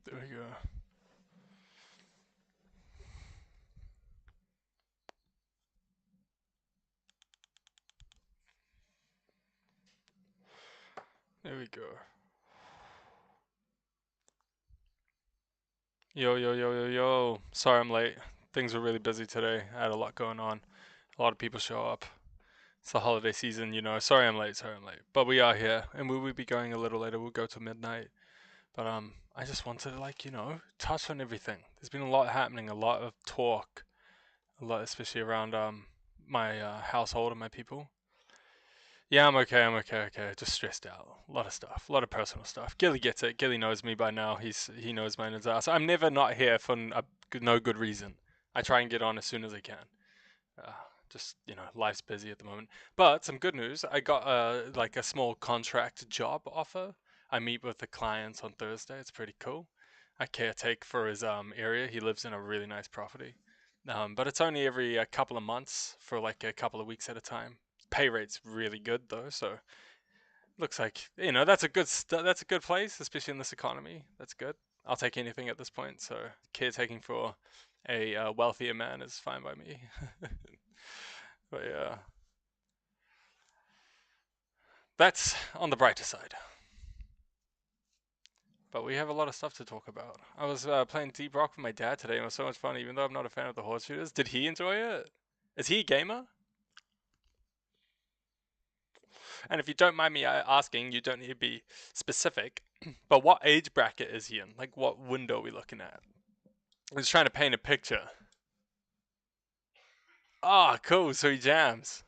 There we go. There we go. Yo, yo, yo, yo, yo. Sorry I'm late. Things were really busy today. I had a lot going on. A lot of people show up. It's the holiday season, you know. Sorry I'm late. Sorry I'm late. But we are here, and we will be going a little later. We'll go to midnight. But I just wanted to touch on everything. There's been a lot happening, a lot of talk, a lot, especially around my household and my people. Yeah, I'm okay. I'm okay. Okay, just stressed out. A lot of stuff. A lot of personal stuff. Gilly gets it. Gilly knows me by now. He knows my ins and outs. I'm never not here for no good reason. I try and get on as soon as I can. Uh, just life's busy at the moment. But some good news. I got a small contract job offer. I meet with the clients on Thursday. It's pretty cool. I caretake for his area. He lives in a really nice property. But it's only every a couple of months for like a couple of weeks at a time. Pay rate's really good though, so looks like that's a that's a good place, especially in this economy. That's good. I'll take anything at this point. So caretaking for a wealthier man is fine by me. But yeah, that's on the brighter side. But we have a lot of stuff to talk about. I was playing Deep Rock with my dad today, and it was so much fun. Even though I'm not a fan of the horde shooters, did he enjoy it? Is he a gamer? And if you don't mind me asking, you don't need to be specific. But what age bracket is he in? Like, what window are we looking at? I'm just trying to paint a picture. Ah, oh, cool. So he jams.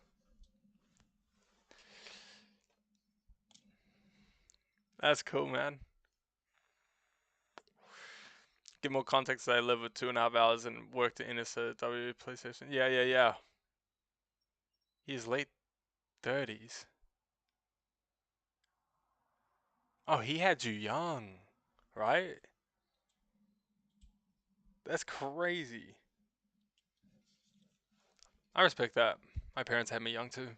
That's cool, man. Give more context. I live with 2.5 hours and worked at NSW PlayStation. Yeah, yeah, yeah. He's late 30s. Oh, he had you young, right? That's crazy. I respect that. My parents had me young too.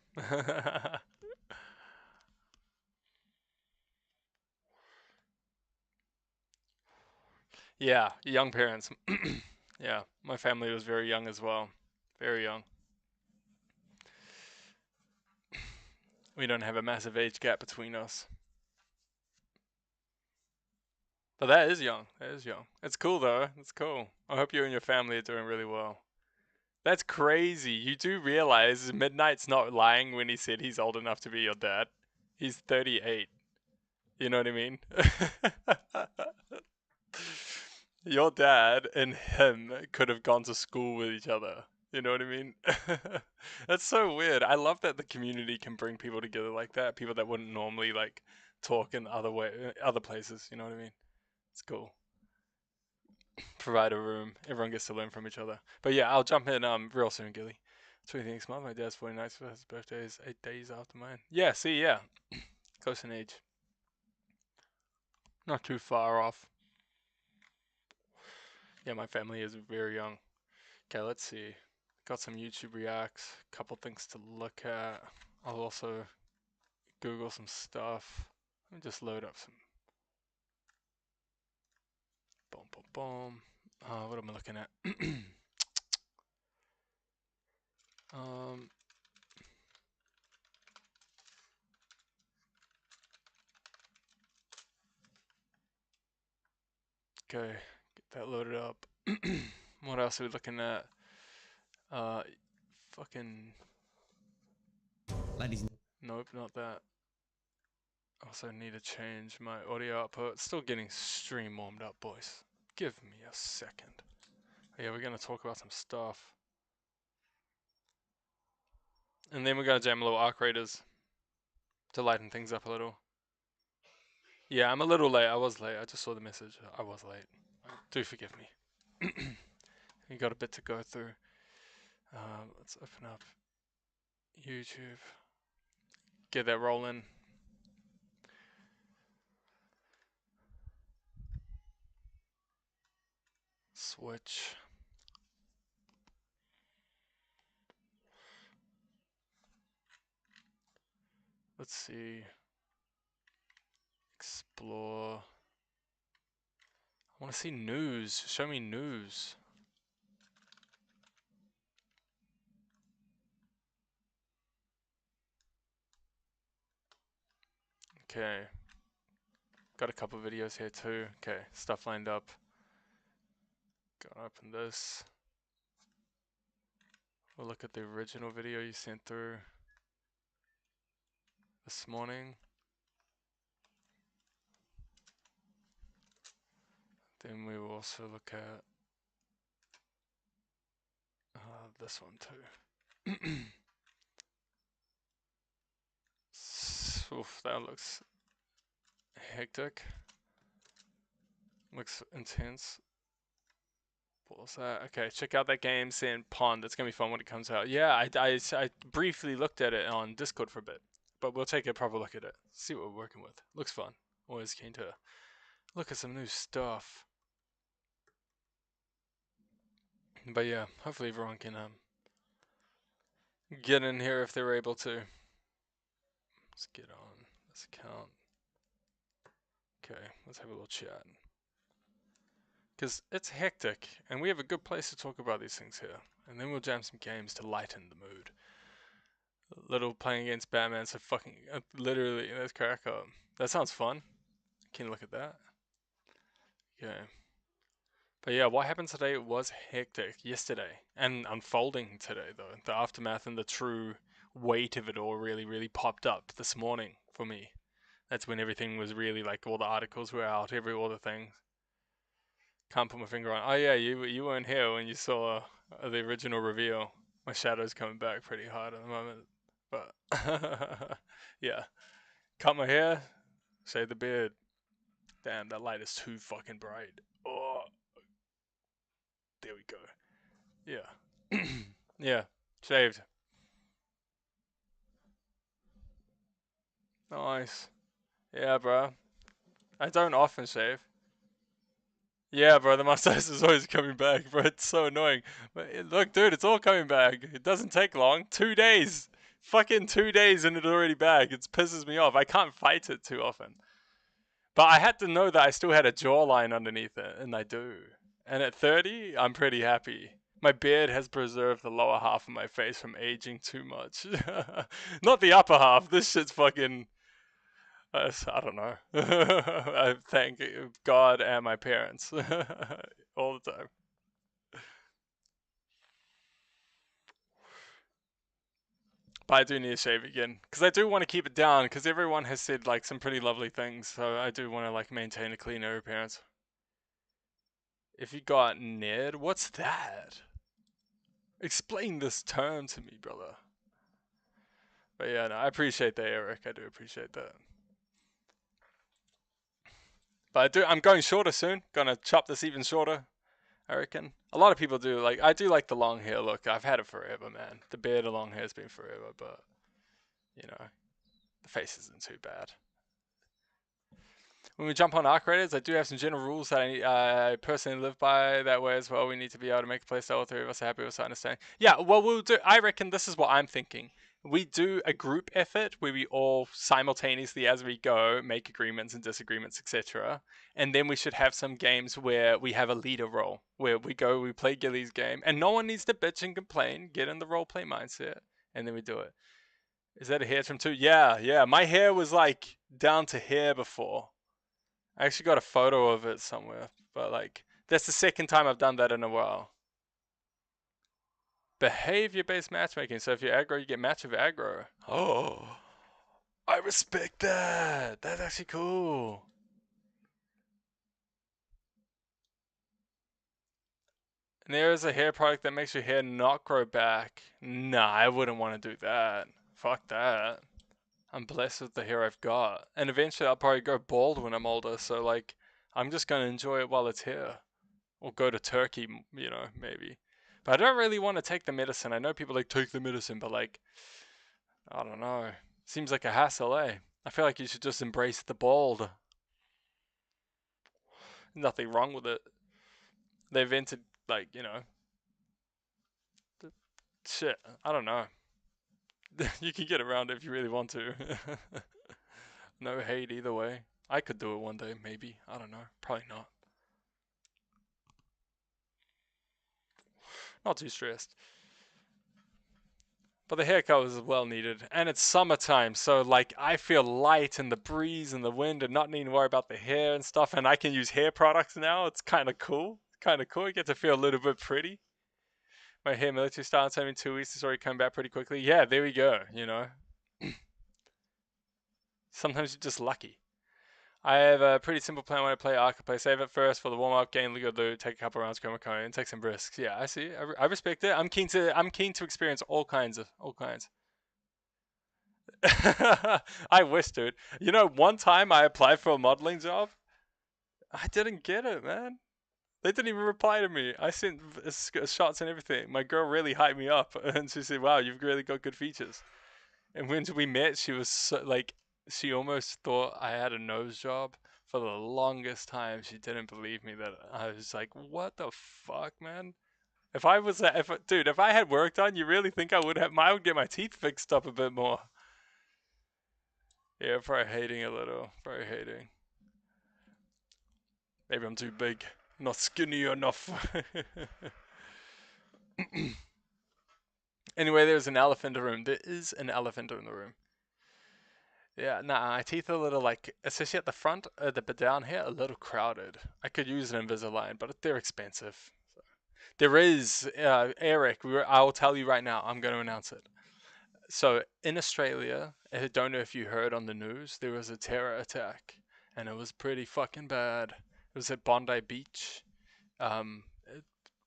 Yeah, young parents. Yeah, my family was very young as well. Very young. We don't have a massive age gap between us. But that is young. That is young. It's cool though. It's cool. I hope you and your family are doing really well. That's crazy. You do realize Midnight's not lying when he said he's old enough to be your dad. He's 38. You know what I mean? Your dad and him could have gone to school with each other. You know what I mean? That's so weird. I love that the community can bring people together like that. People that wouldn't normally like talk in other places. You know what I mean? It's cool. Provide a room. Everyone gets to learn from each other. But yeah, I'll jump in real soon, Gilly. 20 next month. My dad's 49th. So his birthday is 8 days after mine. Yeah. See, yeah, close in age. Not too far off. Yeah, my family is very young. Okay, let's see. Got some YouTube reacts, couple things to look at. I'll also Google some stuff. Let me just load up some. Boom, boom, boom. What am I looking at? um, okay, get that loaded up. What else are we looking at? Uh, fucking. Ladies and Nope, not that. Also need to change my audio output. Still getting stream warmed up, boys. Give me a second. Yeah, we're gonna talk about some stuff. And then we're gonna jam a little Arc Raiders to lighten things up a little. Yeah, I'm a little late. I was late. I just saw the message. I was late. Do forgive me. We got a bit to go through. Let's open up YouTube. Get that rolling. Switch. Let's see. Explore. I want to see news. Show me news. Okay. Got a couple videos here too. Okay, stuff lined up. Gonna open this. We'll look at the original video you sent through this morning. Then we will also look at this one too. Oof, that looks hectic. Looks intense. What was that? Okay, check out that game Sand Pond. It's gonna be fun when it comes out. Yeah, I briefly looked at it on Discord for a bit, but we'll take a proper look at it. See what we're working with. Looks fun. Always keen to look at some new stuff. But yeah, hopefully everyone can get in here if they're able to. Let's get on this account. Okay, let's have a little chat. Because it's hectic, and we have a good place to talk about these things here. And then we'll jam some games to lighten the mood. Little playing against Batman, so fucking literally, let's crack up. That sounds fun. Can you look at that? Okay. But yeah, what happened today was hectic yesterday and unfolding today though. The aftermath and the true weight of it all really popped up this morning for me. That's when everything was really like all the articles were out, all the things. Can't put my finger on. Oh yeah, you weren't here when you saw the original reveal. My shadow's coming back pretty hard at the moment, but yeah. Cut my hair, shave the beard. Damn, that light is too fucking bright. Oh, there we go. Yeah. Yeah, shaved. Nice. Yeah, bro. I don't often shave. Yeah, bro, the mustache is always coming back, bro. It's so annoying. But look, dude, it's all coming back. It doesn't take long. 2 days. Fucking 2 days and it's already back. It pisses me off. I can't fight it too often. But I had to know that I still had a jawline underneath it, and I do. And at 30, I'm pretty happy. My beard has preserved the lower half of my face from aging too much. Not the upper half. This shit's fucking. I don't know. I thank God and my parents all the time. But I do need to shave again because I do want to keep it down because everyone has said like some pretty lovely things. So I do want to like maintain a cleaner appearance. If you got Ned, what's that? Explain this term to me, brother. But yeah, no, I appreciate that, Eric. I do appreciate that. But I'm going shorter soon. Gonna chop this even shorter. I reckon. A lot of people do. Like I do like the long hair look. I've had it forever, man. The beard and long hair's been forever, but you know, the face isn't too bad. When we jump on Arc Raiders, I do have some general rules that I personally live by that way as well. We need to be able to make a playstyle all three of us are happy with, understanding. Yeah, well, we'll do. I reckon this is what I'm thinking. We do a group effort where we all simultaneously, as we go, make agreements and disagreements, etc. And then we should have some games where we have a leader role, where we go, we play Gilly's game, and no one needs to bitch and complain. Get in the role play mindset, and then we do it. Is that a hair trim too? Yeah, yeah. My hair was like down to here before. I actually got a photo of it somewhere, but like that's the second time I've done that in a while. Behavior-based matchmaking. So if you're aggro, you get match with aggro. Oh, I respect that. That's actually cool. And there is a hair product that makes your hair not grow back. Nah, I wouldn't want to do that. Fuck that. I'm blessed with the hair I've got. And eventually I'll probably go bald when I'm older, so like I'm just gonna enjoy it while it's here. Or go to Turkey, you know, maybe. But I don't really want to take the medicine. I know people like take the medicine, but like, I don't know. Seems like a hassle, eh? I feel like you should just embrace the bald. Nothing wrong with it. They invented, like, you know, shit. I don't know. You can get around it if you really want to. No hate either way. I could do it one day, maybe. I don't know. Probably not. Not too stressed. But the haircut was well needed, and it's summertime, so like I feel light in the breeze and the wind, and not needing to worry about the hair and stuff. And I can use hair products now. It's kind of cool. Kind of cool. You get to feel a little bit pretty. My hair military style time in 2 weeks. It's already come back pretty quickly. Yeah, there we go. You know, sometimes you're just lucky. I have a pretty simple plan when I play Ark. I play save it first for the warm up, gain good loot, take a couple rounds, Chroma Cone, and take some risks. Yeah, I see. I respect it. I'm keen to experience all kinds. I wish, dude. You know, one time I applied for a modeling job. I didn't get it, man. They didn't even reply to me. I sent shots and everything. My girl really hyped me up, and she said, "Wow, you've really got good features." And when we met, she was so, like, she almost thought I had a nose job. For the longest time, she didn't believe me that I was like, "What the fuck, man?" If I was, if I had work done, you really think I would have? I would get my teeth fixed up a bit more. Yeah, probably hating a little. Probably hating. Maybe I'm too big. Not skinny enough. Anyway, there's an elephant in the room. There is an elephant in the room. Yeah, nah, my teeth are a little like, especially at the front, but down here, a little crowded. I could use an Invisalign, but they're expensive. So. There is, Eric, I'll tell you right now, I'm going to announce it. So in Australia, I don't know if you heard on the news, there was a terror attack, and it was pretty fucking bad. It was at Bondi Beach. Um,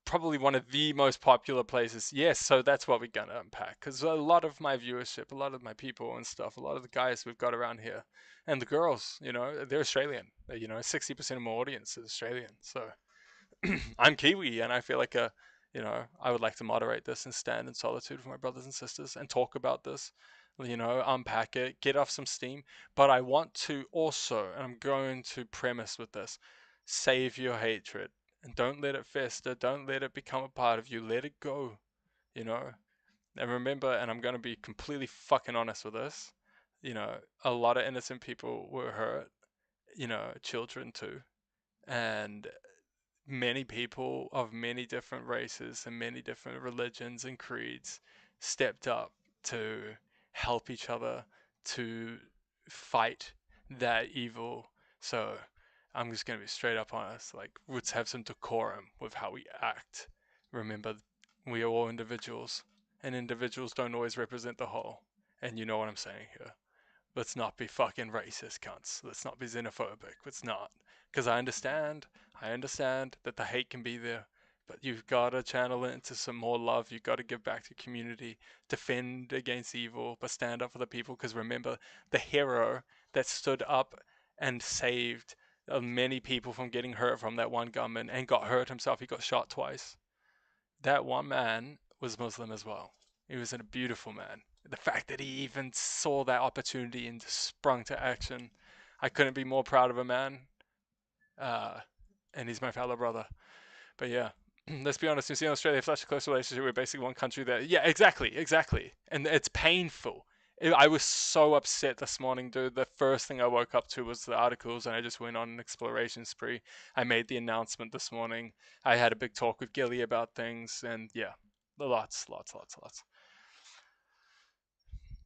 Probably one of the most popular places. Yes, so that's what we're gonna unpack. Because a lot of my viewership, a lot of my people and stuff, a lot of the guys we've got around here, and the girls, you know, they're Australian. You know, 60% of my audience is Australian. So I'm Kiwi, and I feel like you know, I would like to moderate this and stand in solitude with my brothers and sisters and talk about this. You know, unpack it, get off some steam. But I want to also, and I'm going to premise with this, save your hatred and don't let it fester. Don't let it become a part of you. Let it go, you know. And remember, and I'm going to be completely fucking honest with this, you know, a lot of innocent people were hurt, you know, children too. And many people of many different races and many different religions and creeds stepped up to help each other to fight that evil. So I'm just going to be straight up honest. Like, let's have some decorum with how we act. Remember, we are all individuals, and individuals don't always represent the whole. And you know what I'm saying here. Let's not be fucking racist cunts. Let's not be xenophobic. Let's not. Because I understand that the hate can be there, but you've got to channel it into some more love. You've got to give back to the community, defend against evil, but stand up for the people. Because remember, the hero that stood up and saved many people from getting hurt from that one gunman and got hurt himself. He got shot twice. That one man was Muslim as well. He was a beautiful man. The fact that he even saw that opportunity and just sprung to action, I couldn't be more proud of a man. And he's my fellow brother. But yeah, let's be honest, New Zealand and Australia have such a close relationship. We're basically one country that, yeah, exactly. And it's painful. I was so upset this morning, dude. The first thing I woke up to was the articles, and I just went on an exploration spree. I made the announcement this morning. I had a big talk with Gilly about things, and yeah, lots.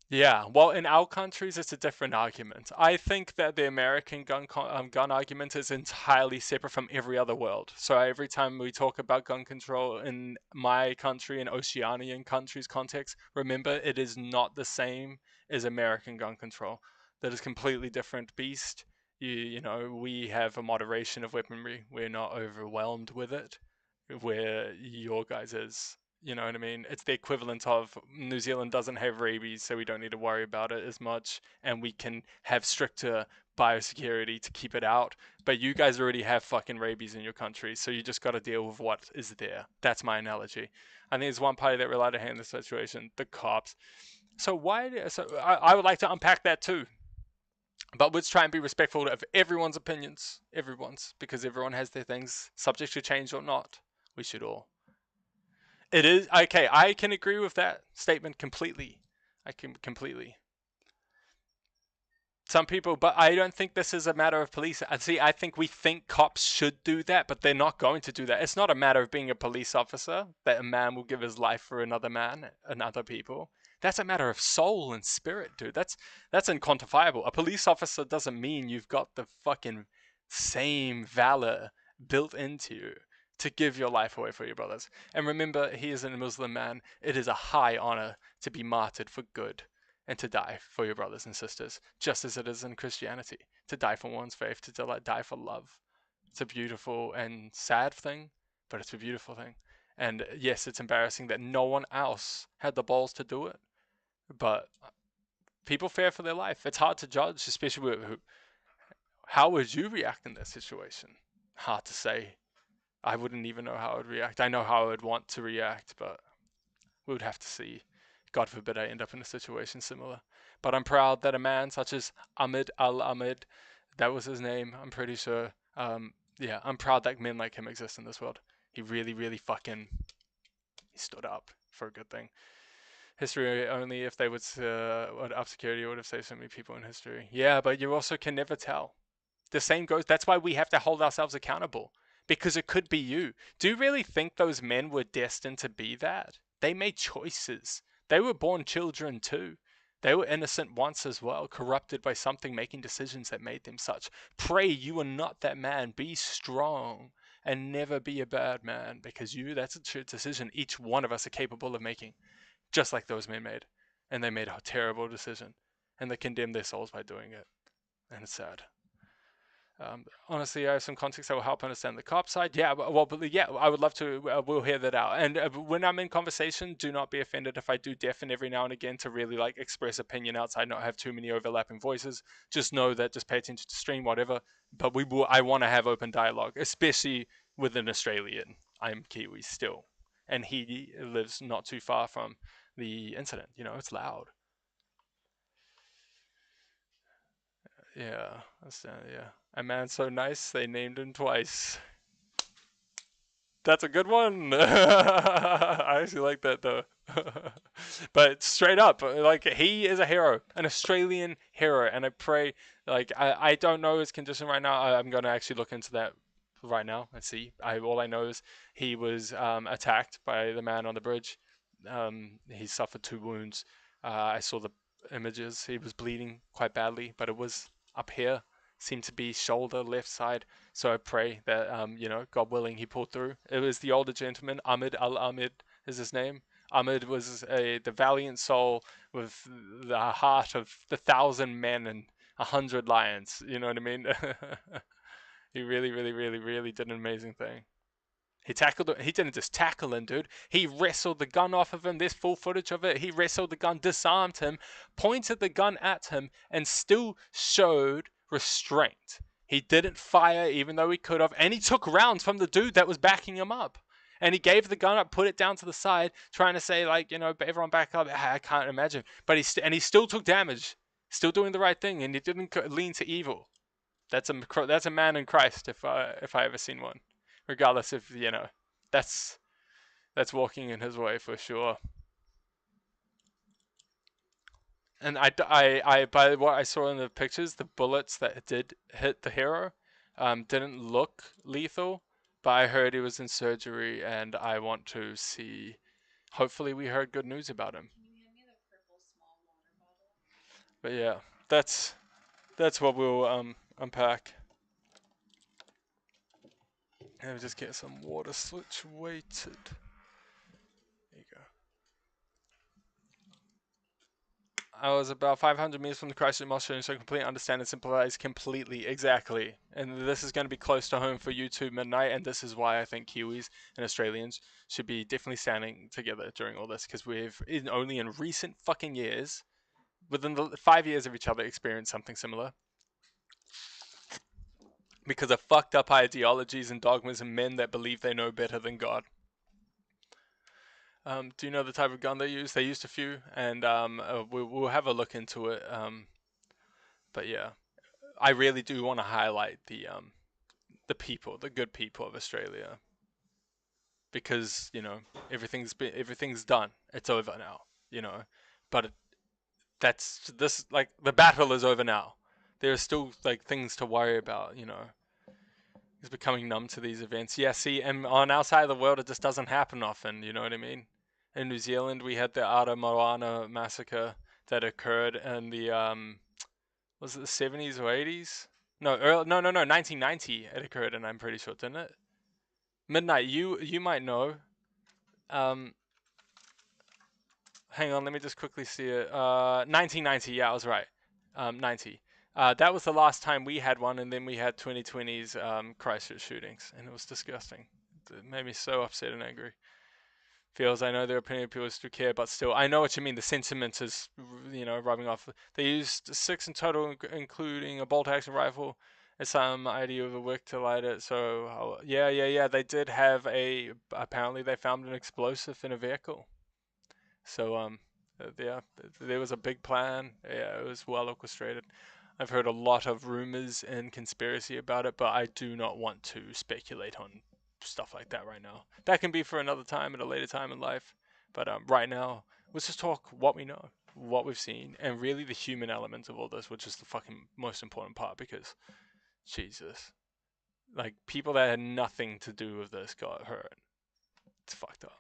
Yeah, well, in our countries, it's a different argument. I think that the American gun argument is entirely separate from every other world. So every time we talk about gun control in my country and Oceanian countries context, remember it is not the same as American gun control. That is completely different beast. You know, we have a moderation of weaponry. We're not overwhelmed with it, where your guys is. You know what I mean? It's the equivalent of New Zealand doesn't have rabies, so we don't need to worry about it as much, and we can have stricter biosecurity to keep it out. But you guys already have fucking rabies in your country, so you just got to deal with what is there. That's my analogy. I think there's one party that relied to hand the situation, the cops. So why? So I would like to unpack that too. But let's try and be respectful of everyone's opinions, because everyone has their things, subject to change or not. We should all. It is okay. I can agree with that statement completely. I can completely. Some people, but I don't think this is a matter of police. See, I think we think cops should do that, but they're not going to do that. It's not a matter of being a police officer that a man will give his life for another man and other people. That's a matter of soul and spirit, dude. That's unquantifiable. A police officer doesn't mean you've got the fucking same valor built into you to give your life away for your brothers. And remember, he is a Muslim man. It is a high honor to be martyred for good and to die for your brothers and sisters, just as it is in Christianity, to die for one's faith, to die for love. It's a beautiful and sad thing, but it's a beautiful thing. And yes, it's embarrassing that no one else had the balls to do it, but people fear for their life. It's hard to judge, especially with how would you react in that situation? Hard to say. I wouldn't even know how I would react. I know how I would want to react, but we would have to see. God forbid I end up in a situation similar. But I'm proud that a man such as Ahmed Al-Ahmed, that was his name, I'm pretty sure. Yeah, I'm proud that men like him exist in this world. He really, really fucking, he stood up for a good thing. History only, if they would up security, would have saved so many people in history. Yeah, but you also can never tell. The same goes, that's why we have to hold ourselves accountable. Because it could be you. Do you really think those men were destined to be that? They made choices. They were born children too. They were innocent once as well, corrupted by something, making decisions that made them such. Pray you are not that man. Be strong and never be a bad man, because that's a decision each one of us are capable of making, just like those men made. And they made a terrible decision, and they condemned their souls by doing it. And it's sad. Honestly, I have some context that will help understand the cop side. Yeah, well, yeah, I would love to. We'll hear that out. And when I'm in conversation, do not be offended if I do deafen every now and again to really like express opinion outside, not have too many overlapping voices. Just know that. Just pay attention to stream, whatever. But I want to have open dialogue, especially with an Australian. I'm Kiwi still, and he lives not too far from the incident. You know, it's loud. Yeah, yeah. A man so nice they named him twice. That's a good one. I actually like that though. But straight up, like he is a hero, an Australian hero, and I pray. Like I don't know his condition right now. I'm gonna actually look into that right now and see. All I know is he was attacked by the man on the bridge. He suffered 2 wounds. I saw the images. He was bleeding quite badly, but it was up here. Seemed to be shoulder, left side. So I pray that, God willing, he pulled through. It was the older gentleman, Ahmed Al-Ahmed is his name. Ahmed was the valiant soul with the heart of 1,000 men and 100 lions. You know what I mean? He really, really, really, really did an amazing thing. He didn't just tackle him, dude. He wrestled the gun off of him. There's full footage of it. He wrestled the gun, disarmed him, pointed the gun at him, and still showed restraint. He didn't fire even though he could have, and he took rounds from the dude that was backing him up. And he gave the gun up, put it down to the side, trying to say, like, everyone back up. I can't imagine. But he still took damage, still doing the right thing, and he didn't lean to evil. That's a man in Christ, if I ever seen one. Regardless if, that's walking in his way for sure. And by what I saw in the pictures, the bullets that did hit the hero didn't look lethal, but I heard he was in surgery, and I want to see. Hopefully, we heard good news about him. But yeah, that's what we'll unpack. Let me just get some water situated. There you go. I was about 500 meters from the Christchurch Mosque, so I completely understand and sympathize completely, exactly. And this is going to be close to home for you too, Midnight, and this is why I think Kiwis and Australians should be definitely standing together during all this, because we've, only in recent fucking years, within the 5 years of each other, experienced something similar. Because of fucked up ideologies and dogmas and men that believe they know better than God. Do you know the type of gun they use? They used a few, and we'll have a look into it. But yeah, I really do want to highlight the people, the good people of Australia, because everything's done. It's over now. But that's this, like, the battle is over now. there are still like things to worry about, you know. He's becoming numb to these events. Yeah, see, and on our side of the world, it just doesn't happen often, you know what I mean? In New Zealand, we had the Ara Moana massacre that occurred in the, was it the 70s or 80s? No, 1990 it occurred, and I'm pretty sure, didn't it? Midnight, you might know. Hang on, let me just quickly see it. 1990, yeah, I was right. 90. That was the last time we had one, and then we had 2020's Christchurch shootings, and it was disgusting. It made me so upset and angry. Feels, I know there are plenty of people who still care, but still, I know what you mean. The sentiment is, you know, rubbing off. They used 6 in total, including a bolt-action rifle and some idea of a wick to light it. So, yeah. They did have apparently they found an explosive in a vehicle. So, yeah, there was a big plan. Yeah, it was well orchestrated. I've heard a lot of rumors and conspiracy about it, but I do not want to speculate on stuff like that right now. That can be for another time, at a later time in life. But right now, let's just talk what we know, what we've seen, and really the human element of all this, which is the fucking most important part, because, Jesus. Like, people that had nothing to do with this got hurt. It's fucked up.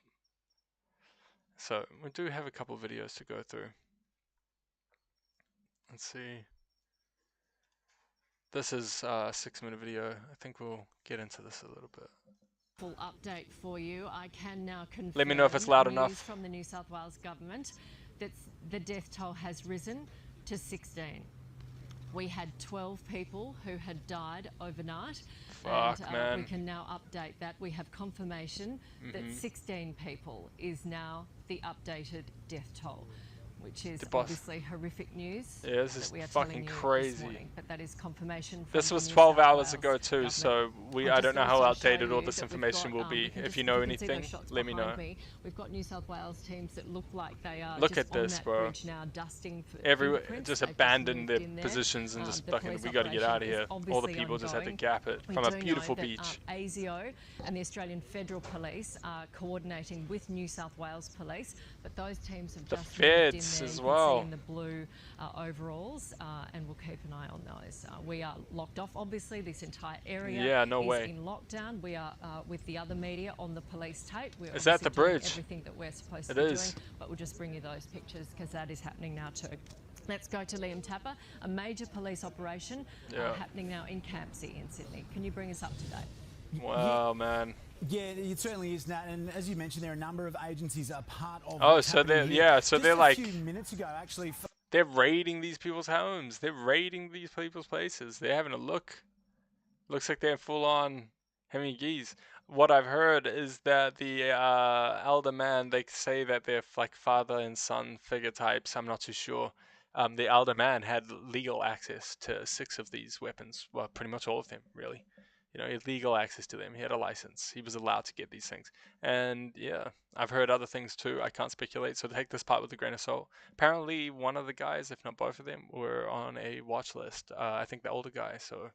So, we do have a couple videos to go through. Let's see. This is a 6-minute video. I think we'll get into this a little bit. Full update for you. I can now confirm. Let me know if it's loud news enough. From the New South Wales government that the death toll has risen to 16. We had 12 people who had died overnight. Fuck, and man. we can now update that. We have confirmation that 16 people is now the updated death toll, which is obviously horrific news. Yeah, this is fucking crazy. Morning, but that is confirmation. This was 12 hours ago too, so I don't know how outdated all this information will be. If you know anything, let me know. We've got New South Wales teams that look like they are. Look at this, bro. Now dusting just abandoned their positions and just fucking, we got to get out of here. All the people just had to gap it from a beautiful beach. ASIO and the Australian Federal Police are coordinating with New South Wales Police, but those teams have just moved in there. As well. In the blue overalls, and we'll keep an eye on those. We are locked off, obviously. This entire area is in lockdown. We are with the other media on the police tape. We're is that the bridge? Everything that we're supposed to be doing, but we'll just bring you those pictures because that is happening now too. Let's go to Liam Tapper. A major police operation happening now in Campsie in Sydney. Can you bring us up to date? Wow, man. Yeah, it certainly is, Nat. And as you mentioned, there are a number of agencies are part of. Oh, so they're so they're like. A few minutes ago, actually. They're raiding these people's homes. They're raiding these people's places. They're having a look. Looks like they're full on Hemi geese. What I've heard is that the elder man, they say that they're like father and son figure types. I'm not too sure. The elder man had legal access to 6 of these weapons. Well, pretty much all of them, really. You know, he had legal access to them. He had a license. He was allowed to get these things. And yeah, I've heard other things too. I can't speculate, so take this part with a grain of salt. Apparently, one of the guys, if not both of them, were on a watch list. I think the older guy. So,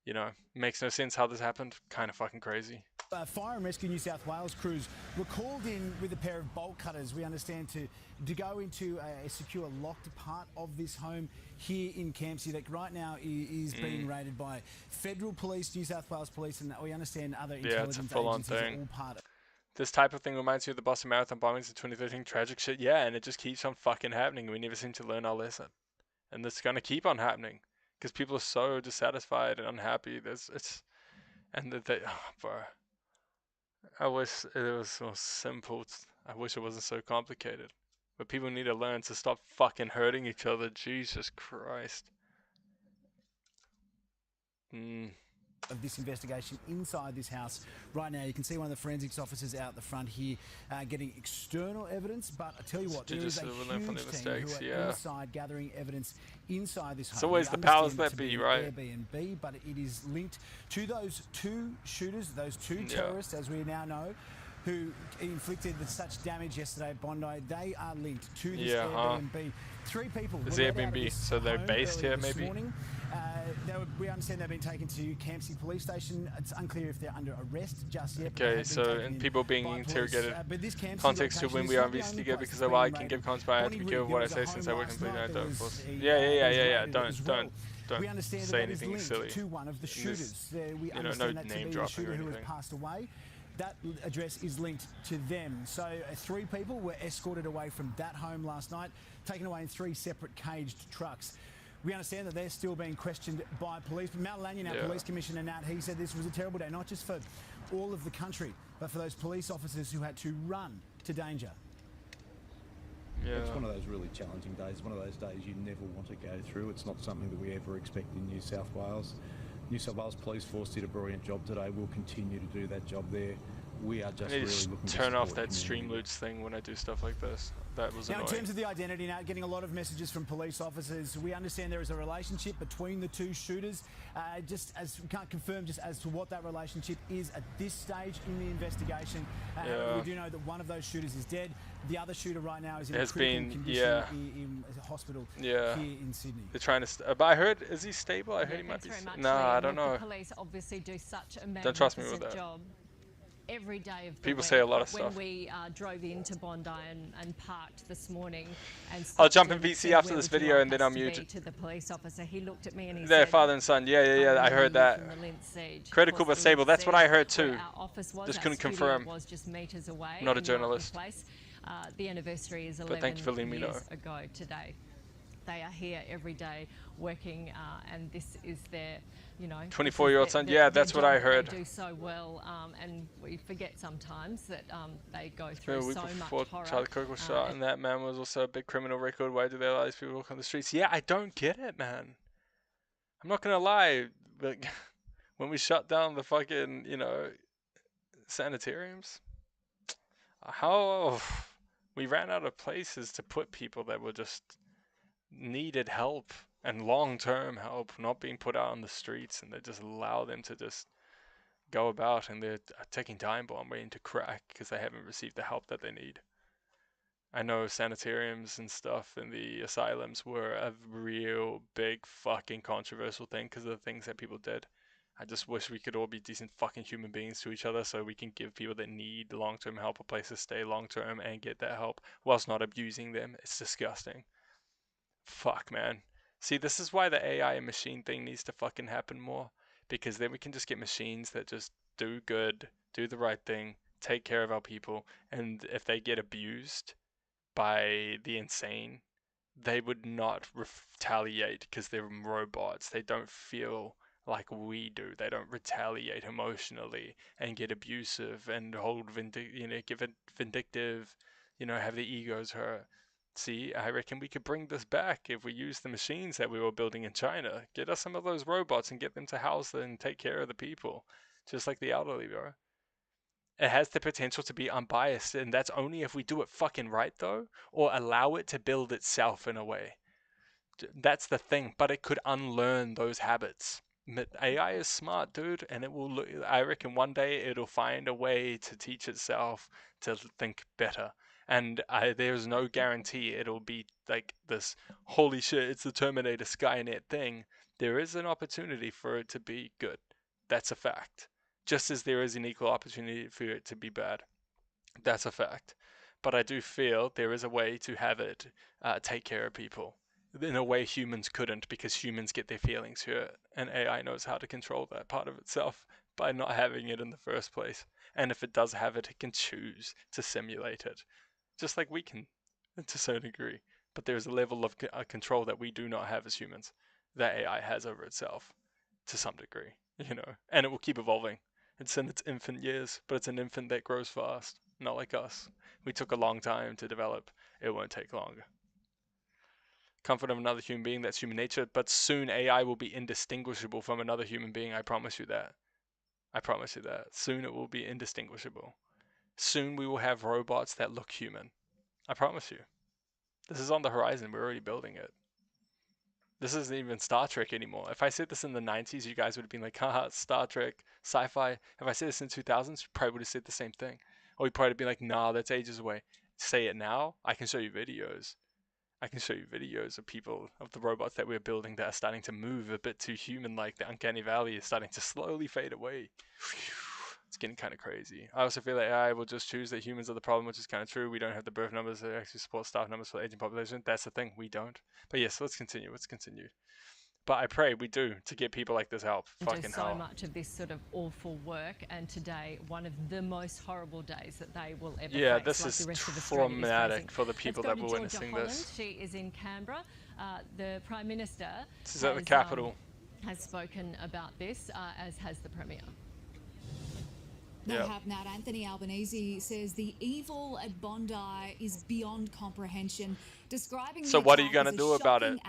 you know, makes no sense how this happened. Kind of fucking crazy. Fire and Rescue New South Wales crews were called in with a pair of bolt cutters, we understand, to go into a secure locked part of this home here in Campsie that right now is being raided by Federal Police, New South Wales Police, and we understand other intelligence it's a full-on agencies thing. are all part of. This type of thing reminds me of the Boston Marathon bombings in 2013. Tragic shit, yeah, and it just keeps on fucking happening. We never seem to learn our lesson. And it's going to keep on happening because people are so dissatisfied and unhappy. Bro. I wish it was so simple. I wish it wasn't so complicated. But people need to learn to stop fucking hurting each other. Jesus Christ. Of this investigation inside this house right now. You can see one of the forensics officers out the front here getting external evidence, but I tell you what, there is a huge team who are inside gathering evidence inside this home. It's always the powers that be, right? Airbnb, but it is linked to those 2 shooters, those 2 terrorists, as we now know, who inflicted such damage yesterday at Bondi. They are linked to this Airbnb. 3 people. This Airbnb, so they're based here maybe? We understand they've been taken to Campsie Police Station. It's unclear if they're under arrest just yet. Okay, so and people being interrogated. Context to when we are investigated because of why I can give context, but I have to be careful what I say since I work completely on don't force. Yeah. Don't say anything silly. To one of the shooters. We no name dropping or anything. Passed away. That address is linked to them. So 3 people were escorted away from that home last night, taken away in 3 separate caged trucks. We understand that they're still being questioned by police. But Mal Lanyon, our police commissioner, Nat, he said this was a terrible day, not just for all of the country, but for those police officers who had to run to danger. Yeah. It's one of those really challenging days, one of those days you never want to go through. It's not something that we ever expect in New South Wales. New South Wales Police Force did a brilliant job today. We'll continue to do that job there. We are just really looking to turn off that Streamloots thing when I do stuff like this. That was annoying. Now, in terms of the identity, now getting a lot of messages from police officers. We understand there is a relationship between the 2 shooters. Just as we can't confirm just as to what that relationship is at this stage in the investigation. We do know that one of those shooters is dead. The other shooter right now is in a critical condition in a hospital here in Sydney. They're trying to. But I heard, is he stable? I heard he might be. No, I don't know. The police obviously do such a don't trust me with that. Job. Every day of the people week. Say a lot of when stuff. When we drove into Bondi and parked this morning, and I'll jump in VC after this video and then I'll mute. To the police officer, he looked at me and he their said, father and son. Yeah. I heard that. Critical but stable. That's what I heard too. Just couldn't confirm. Was just meters away. Not a journalist. The anniversary is 11 years ago today. They are here every day working, and this is their, 24-year-old son. Yeah, that's what I heard. They do so well, and we forget sometimes that they go through so much horror. Charlie Kirk was shot, and that man was also a big criminal record. Why do they allow these people to walk on the streets? Yeah, I don't get it, man. I'm not gonna lie, but when we shut down the fucking, sanitariums, how we ran out of places to put people that were just needed help and long-term help, not being put out on the streets, and they just allow them to just go about, and they're taking time bomb waiting to crack because they haven't received the help that they need. I know sanitariums and stuff in the asylums were a real big fucking controversial thing because of the things that people did. I just wish we could all be decent fucking human beings to each other so we can give people that need long-term help a place to stay long-term and get that help whilst not abusing them. It's disgusting. Fuck, man. See, this is why the AI and machine thing needs to fucking happen more, because then we can just get machines that just do good, do the right thing, take care of our people, and if they get abused by the insane, they would not retaliate because they're robots. They don't feel like we do. They don't retaliate emotionally and get abusive and hold give it vindictive, have the egos hurt. See, I reckon we could bring this back if we use the machines that we were building in China. Get us some of those robots and get them to house and take care of the people. Just like the elderly, bro. It has the potential to be unbiased, and that's only if we do it fucking right, though, or allow it to build itself in a way. That's the thing, but it could unlearn those habits. AI is smart, dude, and it will. I reckon one day it'll find a way to teach itself to think better. And there's no guarantee it'll be like this, holy shit, it's the Terminator Skynet thing. There is an opportunity for it to be good. That's a fact. Just as there is an equal opportunity for it to be bad. That's a fact. But I do feel there is a way to have it take care of people in a way humans couldn't, because humans get their feelings hurt. And AI knows how to control that part of itself by not having it in the first place. And if it does have it, it can choose to simulate it. Just like we can, to a certain degree. But there's a level of control that we do not have as humans, that AI has over itself, to some degree, And it will keep evolving. It's in its infant years, but it's an infant that grows fast, not like us. We took a long time to develop. It won't take longer. Comfort of another human being, that's human nature, but soon AI will be indistinguishable from another human being, I promise you that. I promise you that. Soon it will be indistinguishable. Soon we will have robots that look human. I promise you. This is on the horizon. We're already building it. This isn't even Star Trek anymore. If I said this in the 90s, you guys would have been like, haha, Star Trek, sci-fi. If I said this in 2000s, you probably would have said the same thing. Or you'd probably be like, nah, that's ages away. Say it now, I can show you videos. I can show you videos of people, of the robots that we're building that are starting to move a bit too human-like. The uncanny valley is starting to slowly fade away. It's getting kind of crazy. I also feel like AI will just choose that humans are the problem, which is kind of true. We don't have the birth numbers that actually support staff numbers for the aging population. That's the thing, we don't. But yes, let's continue. But I pray we do, to get people like this help. Fucking hell. So much of this sort of awful work, and today one of the most horrible days that they will ever face. Yeah, this like is the rest of traumatic for the people that were Georgia witnessing Holland. this. She is in Canberra. The Prime Minister This is at the capital. Has spoken about this, as has the Premier. That happened out. Anthony Albanese says the evil at Bondi is beyond comprehension, describing so the what are you going going to do about it,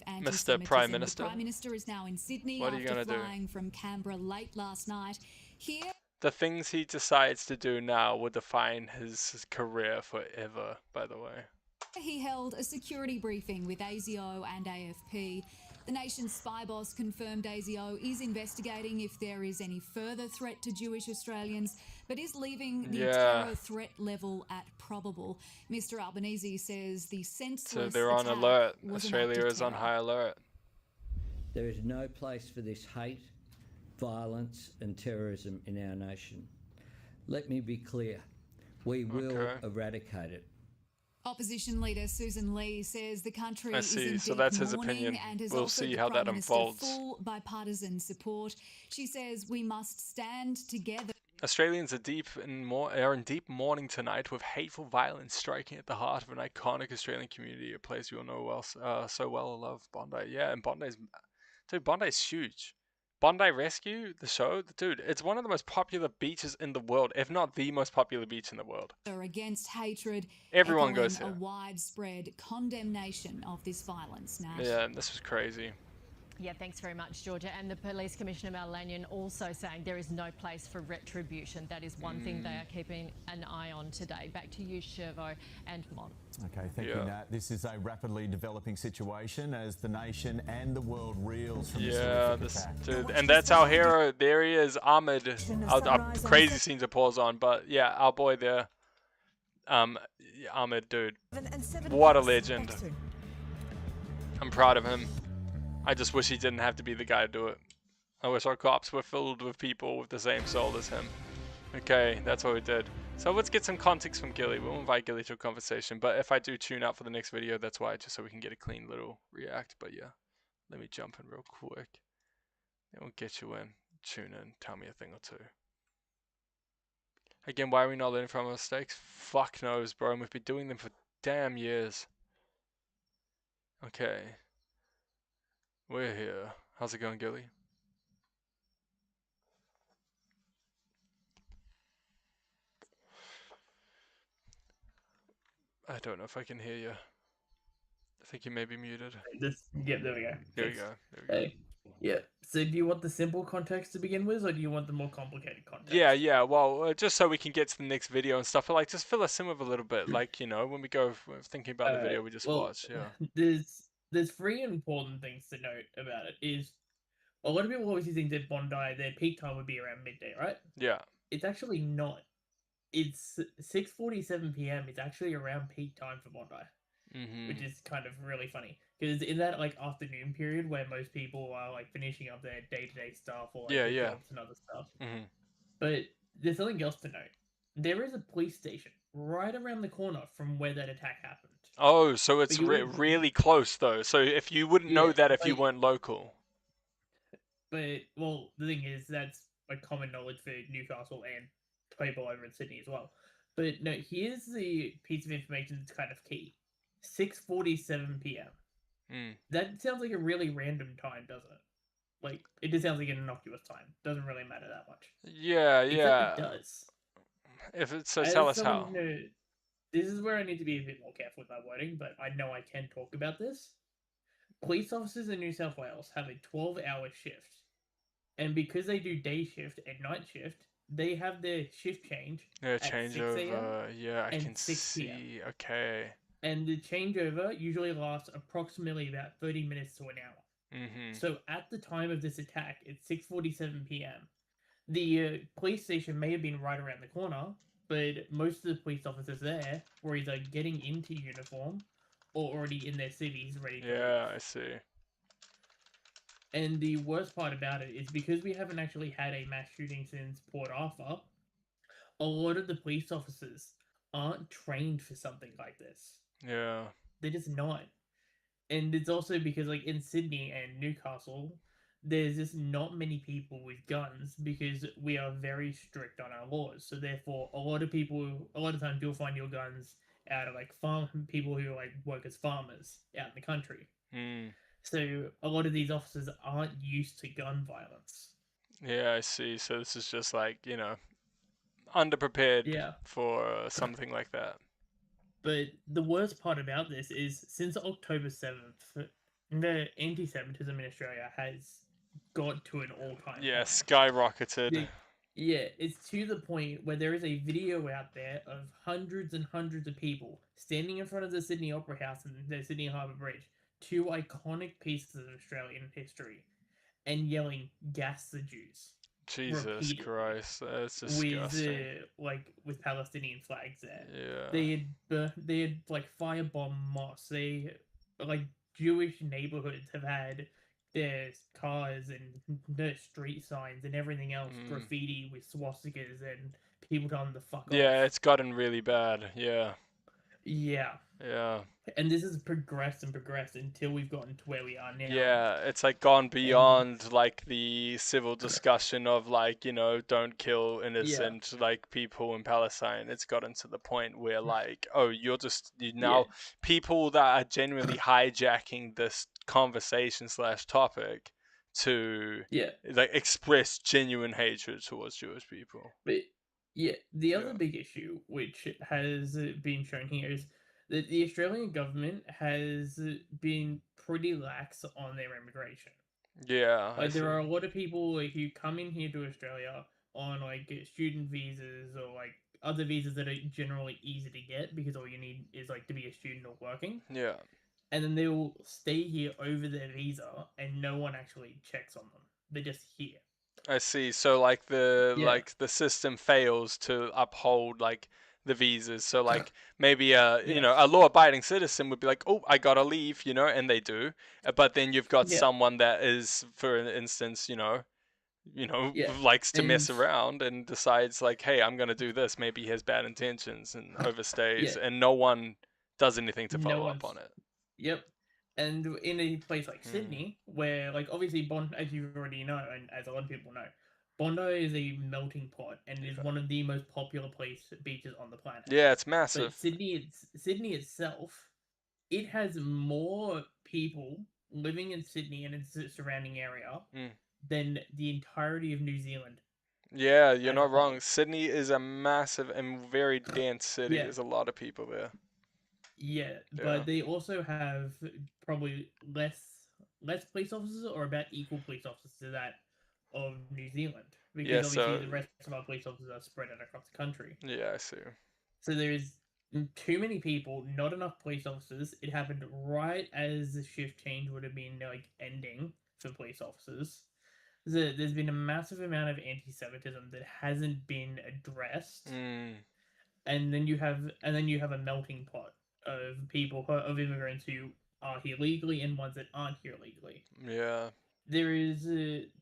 Mr. Prime Minister? The Prime Minister is now in Sydney What are you after gonna flying from Canberra late last night. Here, the things he decides to do now will define his career forever, by the way. he held a security briefing with ASIO and AFP. The nation's spy boss confirmed ASIO is investigating if there is any further threat to Jewish Australians, but is leaving the terror threat level at probable. Mr. Albanese says the senseless So they're on alert. Australia is on high alert. There is no place for this hate, violence and terrorism in our nation. Let me be clear. We will eradicate it. Opposition leader Susan Lee says the country is in so deep that's his mourning opinion. and has We'll offered see the how Prime that Minister unfolds. full bipartisan support. She says we must stand together. Australians are in deep mourning tonight, with hateful violence striking at the heart of an iconic Australian community, a place we all know well, so well and love, Bondi. Yeah, and Bondi's huge. Bondi Rescue, the show, dude, it's one of the most popular beaches in the world, if not the most popular beach in the world. Against hatred, everyone goes there. A widespread condemnation of this violence. Now, yeah, this was crazy. Yeah, thanks very much, Georgia. And the Police Commissioner, Mal Lanyon, also saying there is no place for retribution. That is one thing they are keeping an eye on today. Back to you, Shervo and Mon. Okay, thank you, Nat. This is a rapidly developing situation as the nation and the world reels from this horrific attack. Dude, and that's our hero. There he is, Ahmed. Crazy scene to pause on, but yeah, our boy there. Ahmed, dude. What a legend. I'm proud of him. I just wish he didn't have to be the guy to do it. I wish our cops were filled with people with the same soul as him. Okay, that's what we did. So let's get some context from Gilly. We'll invite Gilly to a conversation. But if I do tune out for the next video, that's why, just so we can get a clean little react. But yeah, let me jump in real quick. Then we'll get you in, tune in, tell me a thing or two. Again, why are we not learning from our mistakes? Fuck knows, bro. And we've been doing them for damn years. Okay. We're here. How's it going, Gilly? I don't know if I can hear you. I think you may be muted. Yep, there we go. There we go. Hey. Yeah. So do you want the simple context to begin with, or do you want the more complicated context? Yeah. Well, just so we can get to the next video and stuff, but like, just fill us in with a little bit, like, you know, when we go thinking about the video we just watched. Yeah. There's three important things to note about it. Is a lot of people always think that Bondi, their peak time would be around midday, right? Yeah. It's actually not. It's 6:47 p.m. It's actually around peak time for Bondi, which is kind of really funny because it's in that like afternoon period where most people are like finishing up their day-to-day stuff or like jobs and other stuff. But there's something else to note. There is a police station right around the corner from where that attack happened. Oh, so it's really close though. So if you wouldn't know that if you weren't local. But well, the thing is that's like common knowledge for Newcastle and people over in Sydney as well. But no, here's the piece of information that's kind of key. 6:47 p.m. That sounds like a really random time, doesn't it? Like it just sounds like an innocuous time. Doesn't really matter that much. Yeah. Except it does. If it's so, tell us how. This is where I need to be a bit more careful with my wording, but I know I can talk about this. Police officers in New South Wales have a 12-hour shift. And because they do day shift and night shift, they have their shift change at 6 a.m. Yeah, I can 6 see. p.m. Okay. And the changeover usually lasts approximately about 30 minutes to an hour. So at the time of this attack, it's 6:47 p.m. The police station may have been right around the corner, but most of the police officers there were either getting into uniform or already in their cities ready to Yeah, leave. I see. And the worst part about it is because we haven't actually had a mass shooting since Port Arthur, a lot of the police officers aren't trained for something like this. Yeah. They're just not. And it's also because, like, in Sydney and Newcastle, there's just not many people with guns because we are very strict on our laws. So therefore, a lot of times you'll find your guns out of like people who like work as farmers out in the country. Mm. So a lot of these officers aren't used to gun violence. Yeah, I see. So this is just like, you know, underprepared for something like that. But the worst part about this is since October 7th, the anti-Semitism in Australia has got to an all-time high. Skyrocketed. Yeah, it's to the point where there is a video out there of hundreds and hundreds of people standing in front of the Sydney Opera House and the Sydney Harbour Bridge, two iconic pieces of Australian history, and yelling "Gas the Jews." Jesus Christ, that's disgusting. With Palestinian flags there. Yeah. They had like firebomb mosques. Jewish neighborhoods have had their cars and their street signs and everything else graffiti with swastikas and people telling them to fuck off. Yeah, it's gotten really bad. Yeah. Yeah. Yeah. And this has progressed and progressed until we've gotten to where we are now. Yeah, it's like gone beyond like the civil discussion of like, you know, don't kill innocent like people in Palestine. It's gotten to the point where like, oh, people that are genuinely hijacking this conversation / topic to like express genuine hatred towards Jewish people. But the other big issue which has been shown here is that the Australian government has been pretty lax on their immigration. Yeah. Like there are a lot of people who come in here to Australia on like student visas or like other visas that are generally easy to get because all you need is like to be a student or working. Yeah. And then they will stay here over their visa and no one actually checks on them. They're just here. I see. So like the system fails to uphold like the visas. So like maybe you know, a law-abiding citizen would be like, oh, I gotta leave, you know, and they do. But then you've got someone that is, for instance, you know, likes to mess around and decides like, hey, I'm gonna do this. Maybe he has bad intentions and overstays, and no one does anything to follow up on it. Yep. And in a place like Sydney, where like obviously Bondi, as you already know, and as a lot of people know, Bondi is a melting pot and is one of the most popular beaches on the planet. Yeah, it's massive. But Sydney itself, it has more people living in Sydney and its surrounding area than the entirety of New Zealand. Yeah, you're not wrong. Sydney is a massive and very dense city. There's a lot of people there. Yeah, but they also have probably less police officers or about equal police officers to that of New Zealand. Because obviously the rest of our police officers are spread out across the country. Yeah, I see. So there is too many people, not enough police officers. It happened right as the shift change would have been like ending for police officers. There's been a massive amount of anti-Semitism that hasn't been addressed. And then you have a melting pot of people, of immigrants who are here legally and ones that aren't here legally. Yeah. There is,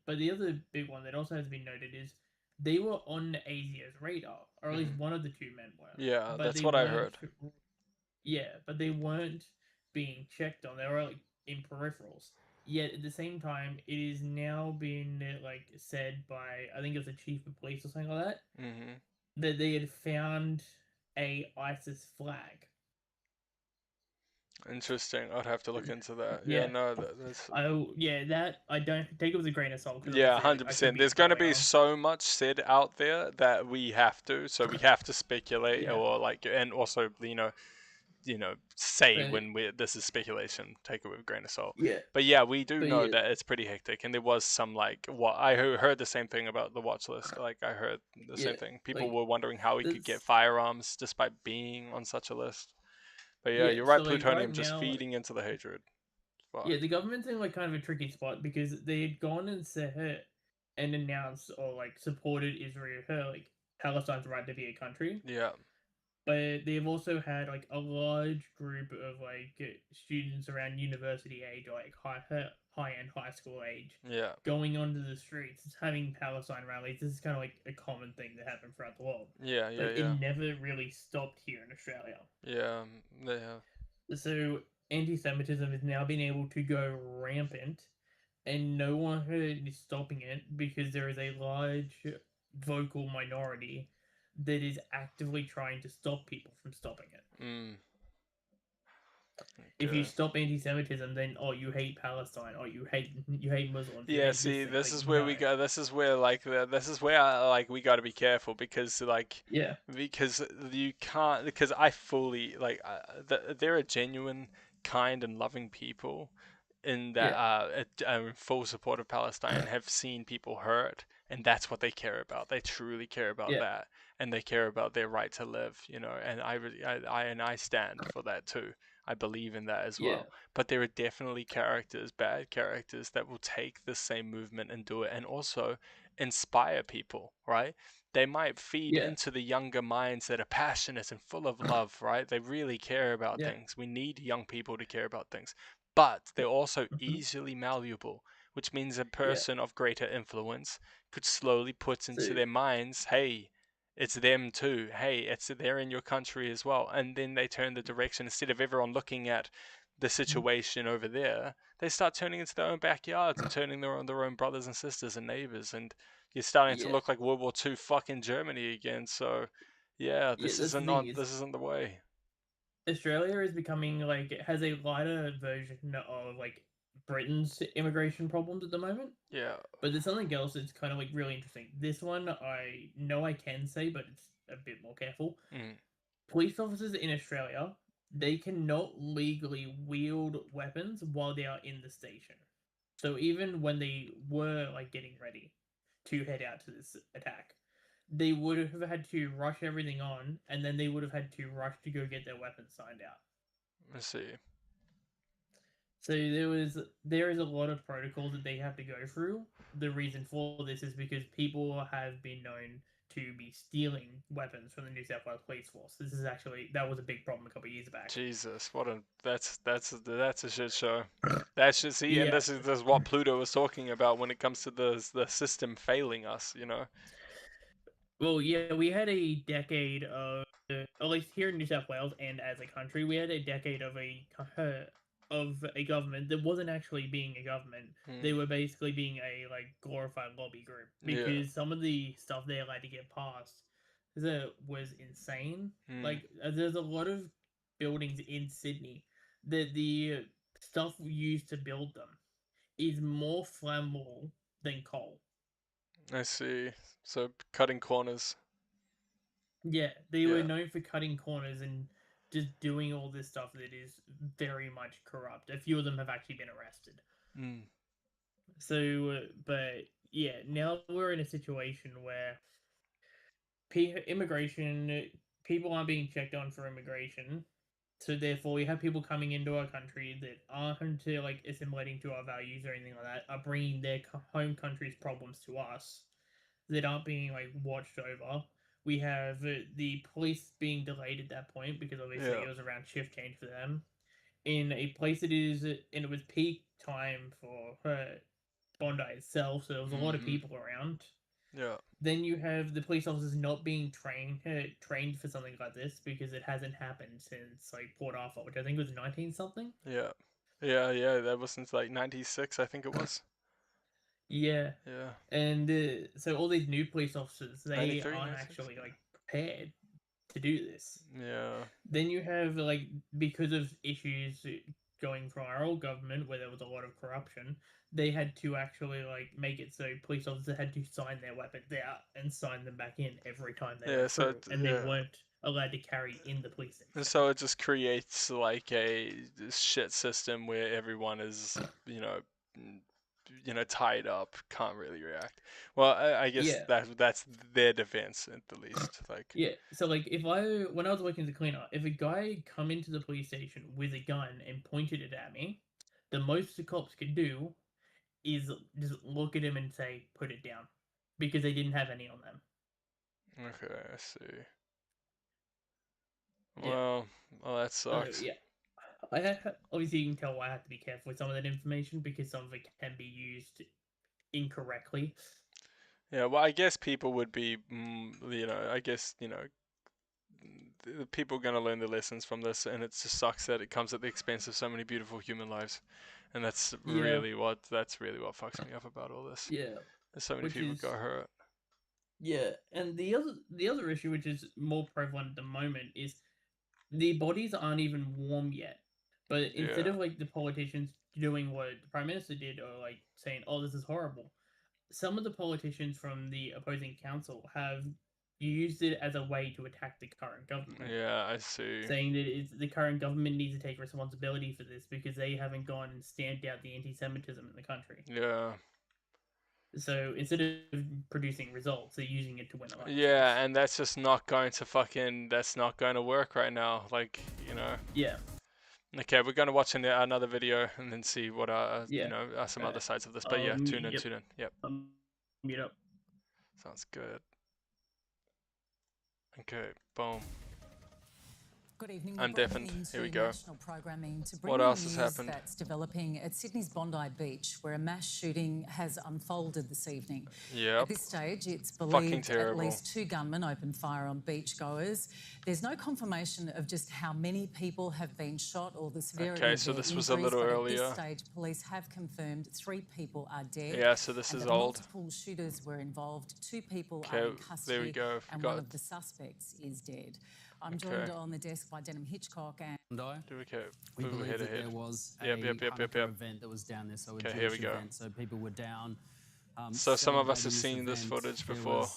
but the other big one that also has been noted is they were on ASIO's radar, or at least one of the two men were. Yeah, that's what I heard. Yeah, but they weren't being checked on. They were like in peripherals. Yet at the same time, it is now been like said by, I think it was the chief of police or something like that, that they had found a ISIS flag. Interesting. I'd have to look into that. Yeah, no, that's. That I don't take it with a grain of salt. Yeah, 100%. There's going to be so much said out there that we have to. So we have to speculate, or like, and also say when this is speculation. Take it with a grain of salt. Yeah. But yeah, we do know that it's pretty hectic, and there was some like I heard the same thing about the watch list. Like I heard the same thing. People were wondering how we could get firearms despite being on such a list. But yeah, you're right. So plutonium just feeding into the hatred. Fuck. Yeah, the government's in like kind of a tricky spot because they had gone and said and announced or like supported Israel, like Palestine's right to be a country. Yeah. but they've also had like a large group of like students around university age or like high end high school age Yeah. going onto the streets having Palestine rallies. This is kind of like a common thing that happened throughout the world. Yeah, yeah, But yeah. it never really stopped here in Australia. Yeah, they have. So anti-Semitism has now been able to go rampant, and no one is stopping it because there is a large vocal minority that is actively trying to stop people from stopping it. Mm. If you stop anti-Semitism, then you hate Palestine, or you hate Muslims. Yeah, see, this is where we go. This is where this is where we got to be careful because because you can't, because I fully they're a genuine, kind and loving people in that are full support of Palestine, have seen people hurt, and that's what they care about. They truly care about that, and they care about their right to live, and I stand for that too. I believe in that as well. But there are definitely bad characters, that will take the same movement and do it, and also inspire people, right? They might feed into the younger minds that are passionate and full of love, right? They really care about things. We need young people to care about things. But they're also easily malleable, which means a person of greater influence could slowly put into their minds, hey, it's them too. Hey, they're in your country as well. And then they turn the direction. Instead of everyone looking at the situation over there, they start turning into their own backyards and turning their own brothers and sisters and neighbors. And you're starting to look like World War II fucking Germany again. So, this isn't the way. Australia is becoming it has a lighter version of Britain's immigration problems at the moment. Yeah. But there's something else that's kind of really interesting. This one I know I can say, but it's a bit more careful. Police officers in Australia, they cannot legally wield weapons while they are in the station. So even when they were getting ready to head out to this attack, they would have had to rush everything on, and then they would have had to rush to go get their weapons signed out. I see. So there is a lot of protocols that they have to go through. The reason for this is because people have been known to be stealing weapons from the New South Wales Police Force. That was a big problem a couple of years back. Jesus, that's a shit show. That should see, and this is what Pluto was talking about when it comes to the system failing us. Well, yeah, we had a decade of, at least here in New South Wales and as a country, we had a decade of a government that wasn't actually being a government. They were basically being a glorified lobby group because some of the stuff they allowed to get passed was insane. There's a lot of buildings in Sydney that the stuff used to build them is more flammable than coal. I see. So cutting corners. Yeah, they were known for cutting corners and just doing all this stuff that is very much corrupt. A few of them have actually been arrested. So, but yeah, now we're in a situation where people aren't being checked on for immigration. So therefore, we have people coming into our country that aren't assimilating to our values or anything like that, are bringing their home country's problems to us, that aren't being watched over. We have the police being delayed at that point because obviously it was around shift change for them. In a place that is, and it was peak time for Bondi itself, so there was a lot of people around. Yeah. Then you have the police officers not being trained for something like this because it hasn't happened since Port Arthur, which I think was 19 something. Yeah. That was since 96, I think it was. Yeah. And so all these new police officers, they aren't actually prepared to do this. Yeah. Then you have because of issues going from our old government where there was a lot of corruption, they had to actually make it so police officers had to sign their weapons out and sign them back in every time they went through, and they weren't allowed to carry in the police station. And so it just creates a shit system where everyone is tied up, can't really react. Well, I guess that's their defense at the least. So when I was working as a cleaner, if a guy come into the police station with a gun and pointed it at me, the most the cops could do is just look at him and say, put it down, because they didn't have any on them. Okay, I see. Well, that sucks. Yeah. Obviously, you can tell I have to be careful with some of that information because some of it can be used incorrectly. Yeah, well, I guess people would be, I guess, the people are going to learn the lessons from this, and it just sucks that it comes at the expense of so many beautiful human lives. And that's really what fucks me up about all this. Yeah. There's so many people got hurt. Yeah, and the other issue, which is more prevalent at the moment, is the bodies aren't even warm yet. But instead of like the politicians doing what the Prime Minister did, or like saying, "Oh, this is horrible," some of the politicians from the opposing council have used it as a way to attack the current government. Yeah, I see. Saying that the current government needs to take responsibility for this because they haven't gone and stamped out the anti-Semitism in the country. Yeah. So instead of producing results, they're using it to win elections. Yeah, and that's just not going to that's not going to work right now. Like, Yeah. Okay, we're going to watch another video and then see what are some other sides of this. But yeah, tune in. Yep. Mute up. Sounds good. Okay, boom. Good evening. I'm deafened. Here we go. What else has happened? That's developing at Sydney's Bondi Beach, where a mass shooting has unfolded this evening. Yep. At this stage, it's believed at least 2 gunmen opened fire on beachgoers. There's no confirmation of just how many people have been shot or the severity Okay, so this was a little earlier. At this stage, police have confirmed 3 people are dead. Yeah, so this is old. Multiple shooters were involved. 2 people are in custody. There we go. And one of the suspects is dead. I'm joined on the desk by Denham Hitchcock and... We believe that there was a event that was down there, so a Jewish event, so people were down. So some of us have seen this footage before.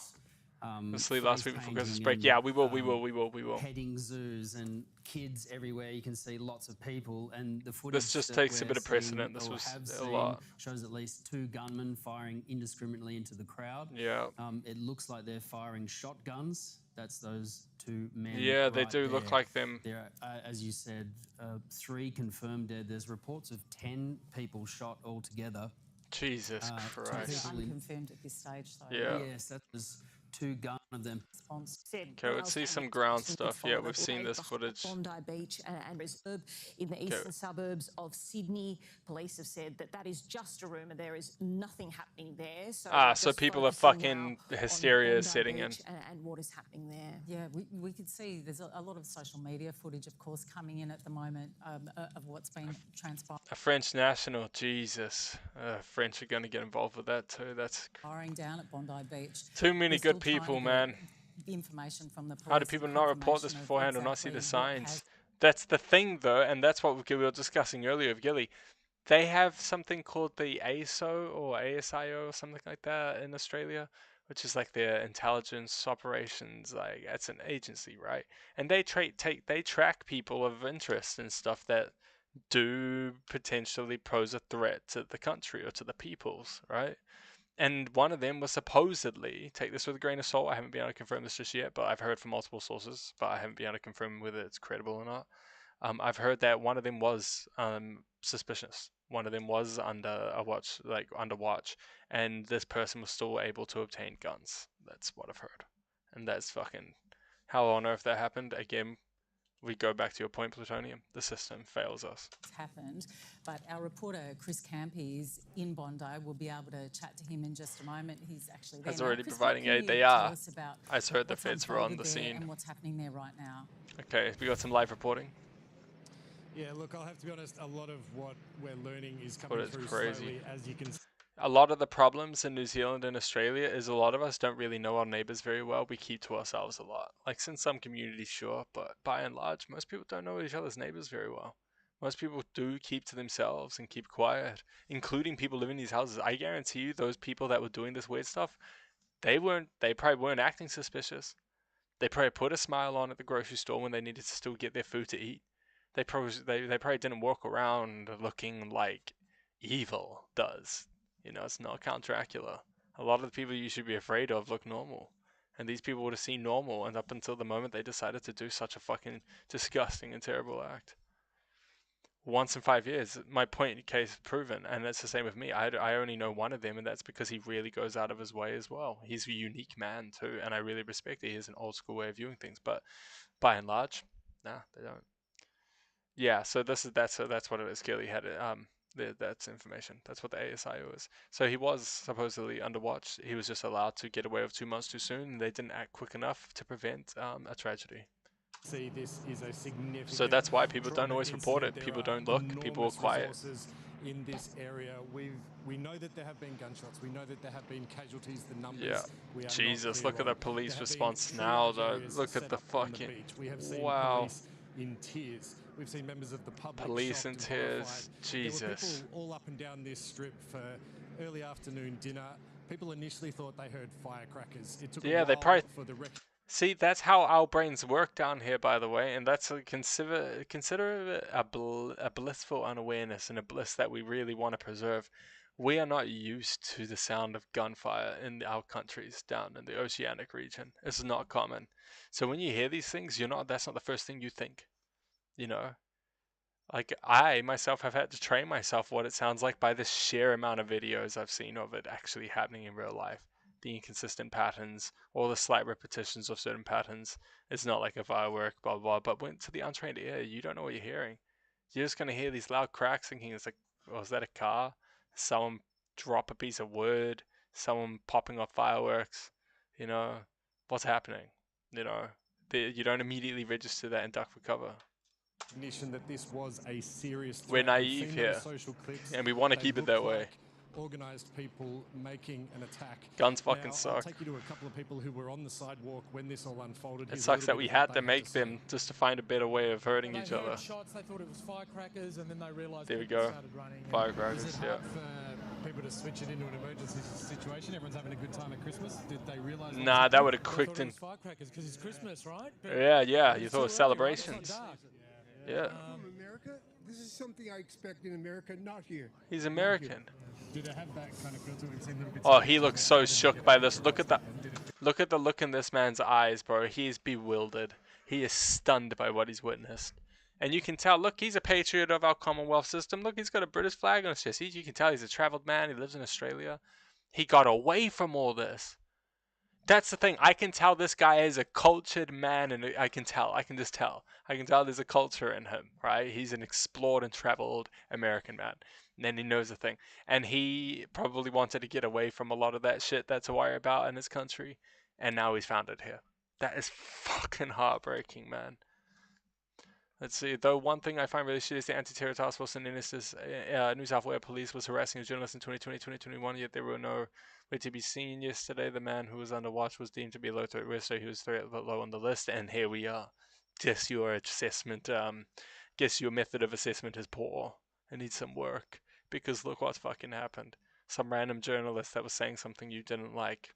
Sleep last week before Christmas break. Yeah, we will. Petting zoos and kids everywhere. You can see lots of people, and the footage. This just takes a bit of precedent. This was a lot. Shows at least 2 gunmen firing indiscriminately into the crowd. Yeah. It looks like they're firing shotguns. That's those 2 men. Yeah, they do look like them. There are, as you said, 3 confirmed dead. There's reports of 10 people shot altogether. Jesus Christ. Unconfirmed at this stage, though. Yeah. Yes, that was 2 gun of them. Okay, let's see some ground stuff. Yeah, we've seen this footage. Bondi Beach and reserve in the eastern suburbs of Sydney. Police have said that is just a rumour. There is nothing happening there. So people are fucking hysteria setting in. And what is happening there? Yeah, we could see there's a lot of social media footage, of course, coming in at the moment of what's been transpired. A French national, Jesus. French are going to get involved with that too. That's firing down at Bondi Beach. Too many good people, man. The information from the police. How do people not report this beforehand or not see the signs? That's the thing, though, and that's what we were discussing earlier with Gilly. They have something called the ASO or ASIO or something like that in Australia, which is like their intelligence operations. Like, it's an agency, right? And they track people of interest and stuff that do potentially pose a threat to the country or to the peoples, right? And one of them was supposedly, take this with a grain of salt, I haven't been able to confirm this just yet, but I've heard from multiple sources, but I haven't been able to confirm whether it's credible or not. I've heard that one of them was suspicious. One of them was under watch, and this person was still able to obtain guns. That's what I've heard. And that's fucking, how on earth that happened? Again, we go back to your point, Plutonium. The system fails us. It's happened, but our reporter Chris Campy is in Bondi. We'll be able to chat to him in just a moment. He's actually there. He's already Chris, providing aid. They are. I just heard the feds were on the scene. And what's happening there right now? Okay, we got some live reporting. Yeah, look, I'll have to be honest. A lot of what we're learning is coming through slowly, as you can see. A lot of the problems in New Zealand and Australia is a lot of us don't really know our neighbours very well. We keep to ourselves a lot. Like, in some communities, sure, but by and large, most people don't know each other's neighbours very well. Most people do keep to themselves and keep quiet, including people living in these houses. I guarantee you those people that were doing this weird stuff, they probably weren't acting suspicious. They probably put a smile on at the grocery store when they needed to still get their food to eat. They probably didn't walk around looking like evil does. You know, it's not Count Dracula. A lot of the people you should be afraid of look normal. And these people would have seen normal, and up until the moment they decided to do such a fucking disgusting and terrible act. Once in 5 years, my point case proven, and it's the same with me. I only know one of them, and that's because he really goes out of his way as well. He's a unique man too, and I really respect it. He has an old school way of viewing things, but by and large, Nah, they don't. Yeah, so that's what it is. Gilly had it. That's information. That's what the ASIO is. So he was supposedly under watch. He was just allowed to get away with 2 months too soon, and they didn't act quick enough to prevent a tragedy. See, this is a significant so that's why people don't always report it. People don't look. People are quiet. In this area, we know that there have been gunshots. We know that there have been casualties. The numbers. Yeah. Jesus, look at the police response now, though. Look at the fucking. We have seen wow. Police in tears. We've seen members of the public. Police in tears. Jesus. There were people all up and down this strip for early afternoon dinner. People initially thought they heard firecrackers. It took a while they probably. For the See, that's how our brains work down here, by the way, and that's consider it a blissful unawareness and a bliss that we really want to preserve. We are not used to the sound of gunfire in our countries down in the oceanic region. It's not common. So when you hear these things, that's not the first thing you think. You know, like I myself have had to train myself what it sounds like by the sheer amount of videos I've seen of it actually happening in real life. The inconsistent patterns, or the slight repetitions of certain patterns. It's not like a firework, blah, blah, blah. But when to the untrained ear, you don't know what you're hearing. You're just going to hear these loud cracks thinking it's like, oh, is that a car? Someone drop a piece of wood? Someone popping off fireworks? You know, what's happening? You know, you don't immediately register that and duck for cover. That this was a serious We're naive here, and we want to keep it that way. Organized people making an attack. Guns fucking suck. I'll take you to a couple of people who were on the sidewalk when this all unfolded. It sucks that we had to make them just to find a better way of hurting each other. Shots, they thought it was firecrackers, and then they realized there we go. Firecrackers, yeah. For people to switch it into an emergency situation. Everyone's having a good time at Christmas. Did they realize? Nah, that would have quicked in. Firecrackers because it's Christmas, right? Yeah. You thought it was celebrations. Yeah. America. This is something I expect in America, not here. He's American. Did it have that kind of filter? We've seen them. Oh, he looks so shook by this. Look at the look in this man's eyes, bro. He is bewildered. He is stunned by what he's witnessed. And you can tell, look, he's a patriot of our Commonwealth system. Look, he's got a British flag on his chest. You can tell he's a traveled man. He lives in Australia. He got away from all this. That's the thing. I can tell this guy is a cultured man, and I can just tell. I can tell there's a culture in him, right? He's an explored and traveled American man. And then he knows the thing. And he probably wanted to get away from a lot of that shit that's a worry about in his country. And now he's found it here. That is fucking heartbreaking, man. Let's see. Though one thing I find really shitty is the anti-terror task force in New South Wales police was harassing a journalist in 2020, 2021, yet there were no way to be seen. Yesterday, the man who was under watch was deemed to be low threat risk, so he was low on the list. And here we are. Guess your assessment, guess your method of assessment is poor. It needs some work. Because look what's fucking happened. Some random journalist that was saying something you didn't like.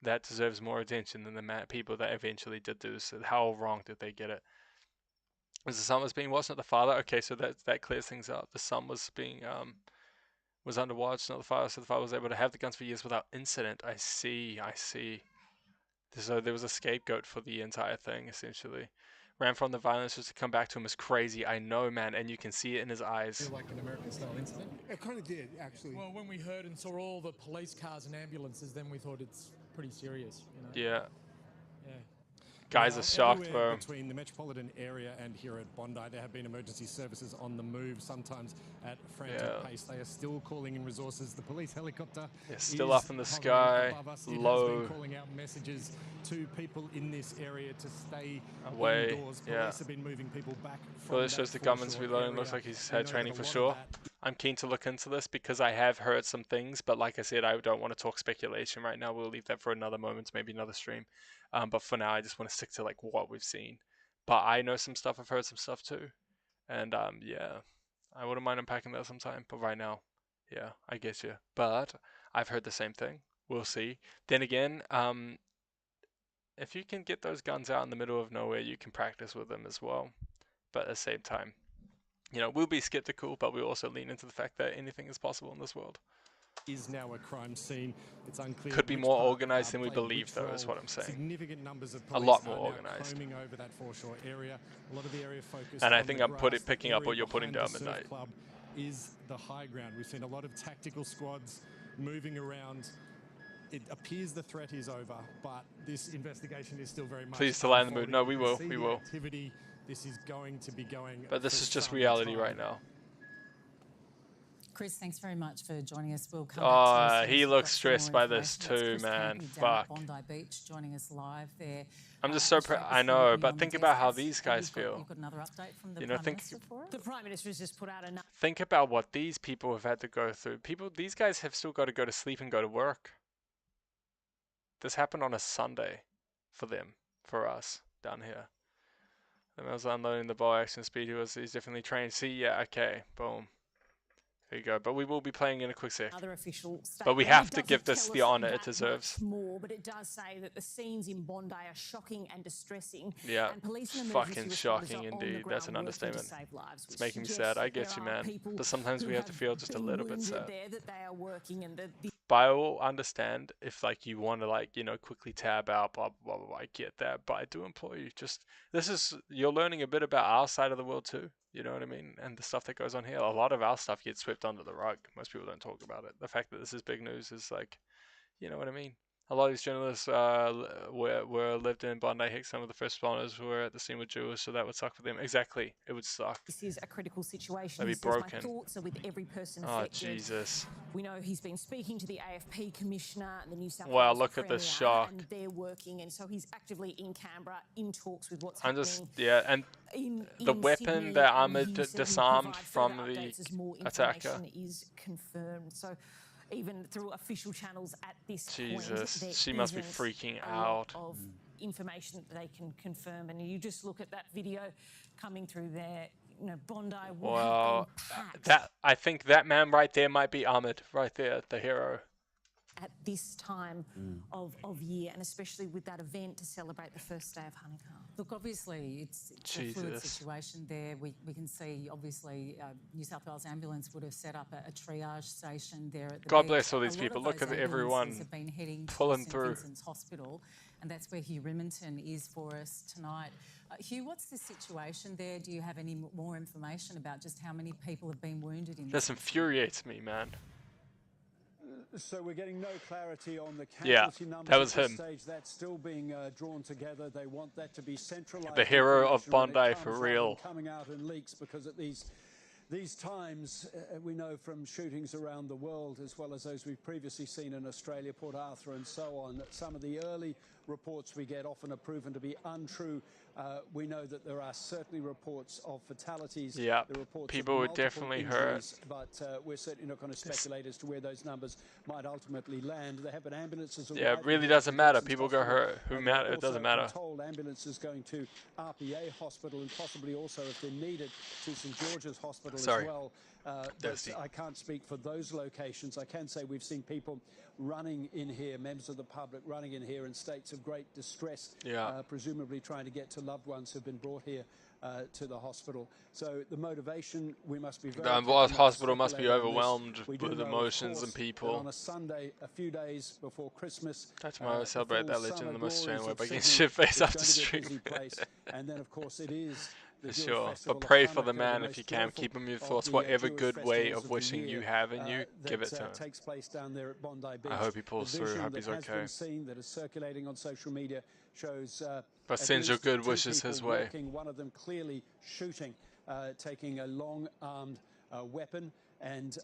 That deserves more attention than the people that eventually did this. How wrong did they get it? Was the son was being watched, not the father? Okay, so that clears things up. The son was being was under watch, not the father. So the father was able to have the guns for years without incident. I see. So there was a scapegoat for the entire thing, essentially. Ran from the violence just to come back to him is crazy. I know, man, and you can see it in his eyes. Feel like an American-style incident? It kind of did, actually. Well, when we heard and saw all the police cars and ambulances, then we thought it's pretty serious, you know? Yeah. Guys are shocked, bro. Between the metropolitan area and here at Bondi, there have been emergency services on the move, sometimes at frantic pace. They are still calling in resources. The police helicopter is still up in the sky, low. It has been calling out messages to people in this area to stay away. Indoors. Police have been moving people back. Well, it shows the government's reloading. Looks like he's had training for sure. I'm keen to look into this because I have heard some things, but like I said, I don't want to talk speculation right now. We'll leave that for another moment, maybe another stream. But for now, I just want to stick to like what we've seen. But I know some stuff. I've heard some stuff too, and yeah, I wouldn't mind unpacking that sometime. But right now, yeah, I get you. But I've heard the same thing. We'll see. Then again, if you can get those guns out in the middle of nowhere, you can practice with them as well. But at the same time, you know, we'll be skeptical, but we also lean into the fact that anything is possible in this world. Is now a crime scene. It's unclear. Could be more organized than we believe, though, is what I'm saying. Significant numbers of a lot more organized. Over that foreshore area. A lot of the area focused and I think I'm picking up what you're putting down midnight. Club is the high ground. We've seen a lot of tactical squads moving around. It appears the threat is over, but this investigation is still very much. Please to lie in the mood. No, we will. We will. Activity this is going to be going. But this is just reality right now. Chris, thanks very much for joining us. We'll come back to he looks stressed by this too, man. Fuck. Bondi Beach, joining us live there. I'm just so I know, but think about how these guys feel. You've got another update from the Prime Minister for us? The Prime Minister has just put out a... Think about what these people have had to go through. These guys have still got to go to sleep and go to work. This happened on a Sunday for them, for us, down here. And I was unloading the ball action speed. He's definitely trained. See, yeah, okay, boom. There you go. But we will be playing in a quick sec. Other official but we have to give this the honor it deserves. More, but it does say that the scenes in Bondi are shocking and distressing. Yeah, and police and fucking shocking indeed. That's an understatement. It's making me sad. I get you, man. But sometimes we have to feel just a little bit sad. But I will understand if like you want to like, you know, quickly tab out, blah, blah, blah, blah. I get that. But I do implore you, you're learning a bit about our side of the world too. You know what I mean? And the stuff that goes on here. A lot of our stuff gets swept under the rug. Most people don't talk about it. The fact that this is big news is like, you know what I mean? A lot of these journalists were lived in Bondi. Heck, some of the first spawners were at the scene with Jewish, so that would suck for them. Exactly. It would suck. This is a critical situation. They'd be broken. My thoughts are with every person affected. Oh, Jesus. We know he's been speaking to the AFP Commissioner and the New South Wales Wow, look at this shock. And they're working, and so he's actively in Canberra in talks with what's happening. And the weapon Sydney, that Ahmed disarmed from the attacker. Is confirmed. So even through official channels at this Jesus, point, she must be freaking out. Of information that they can confirm, and you just look at that video coming through there. You know, Bondi. Wow, I think that man right there might be Ahmed, right there, the hero. At this time of year, and especially with that event to celebrate the first day of Hanukkah. Look, obviously, it's a fluid situation there. We can see, obviously, New South Wales Ambulance would have set up a triage station there at the God beach. bless all these people. Look at everyone have been heading pulling to through. St Vincent's Hospital, and that's where Hugh Riminton is for us tonight. Hugh, what's the situation there? Do you have any more information about just how many people have been wounded in this? This infuriates me, man. So we're getting no clarity on the casualty numbers that was at this him. Stage. That's still being drawn together. They want that to be centralized. The hero of Bondi for real. Coming out in leaks, because at these times, we know from shootings around the world, as well as those we've previously seen in Australia, Port Arthur and so on, that some of the early reports we get often are proven to be untrue. We know that there are certainly reports of fatalities. Yeah, people were definitely hurt. But we're certainly not going to speculate as to where those numbers might ultimately land. There have been ambulances. Yeah, it really doesn't matter. People go hurt. It doesn't matter. Told ambulances going to RPA Hospital and possibly also, if they're needed, to St George's Hospital as well. But I can't speak for those locations. I can say we've seen people running in here, members of the public running in here in states of great distress, presumably trying to get to loved ones who've been brought here to the hospital. So the motivation, we must be very the hospital must be overwhelmed with emotions and people. On a Sunday, a few days before Christmas, that's why I celebrate that legend in the most Australian way by getting shit face after stream. And then, of course, it is. For sure, but pray for the man if you can. Keep him in your thoughts. Whatever good way of wishing you have in you, give it to him. Takes place down there at Bondi Beach. I hope he pulls through. I hope he's okay. That is circulating on social media shows. But send your good wishes his way. One of them clearly shooting, taking a long-armed weapon and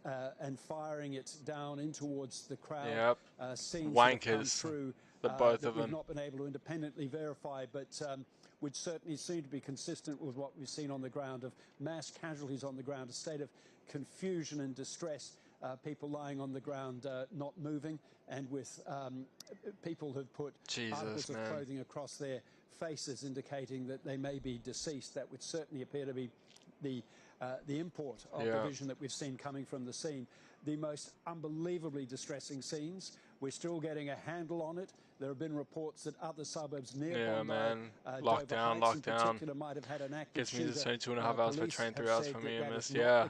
firing it down in towards the crowd. Yep. Wankers. The both of them. We've not been able to independently verify, but. Which certainly seem to be consistent with what we've seen on the ground of mass casualties on the ground, a state of confusion and distress, people lying on the ground not moving, and with people who've put articles of clothing across their faces indicating that they may be deceased. That would certainly appear to be the import of the vision that we've seen coming from the scene. The most unbelievably distressing scenes. We're still getting a handle on it. There have been reports that other suburbs near Bondi, lockdown. Might have had an active Gives me this only 2.5 hours for a train, 3 hours for me and this. Yeah,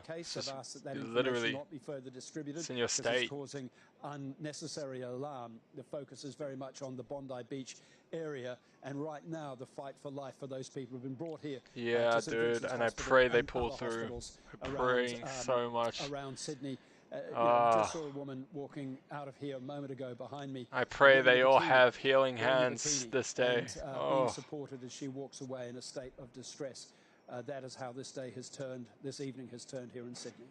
literally, it's in your state. Causing unnecessary alarm. The focus is very much on the Bondi Beach area, and right now the fight for life for those people who've been brought here. Yeah, dude, and I pray they pull through. I'm praying so much. Around Sydney. Just saw a woman walking out of here a moment ago behind me. I pray they all have healing hands this day. Being supported as she walks away in a state of distress. that is how this evening has turned here in Sydney.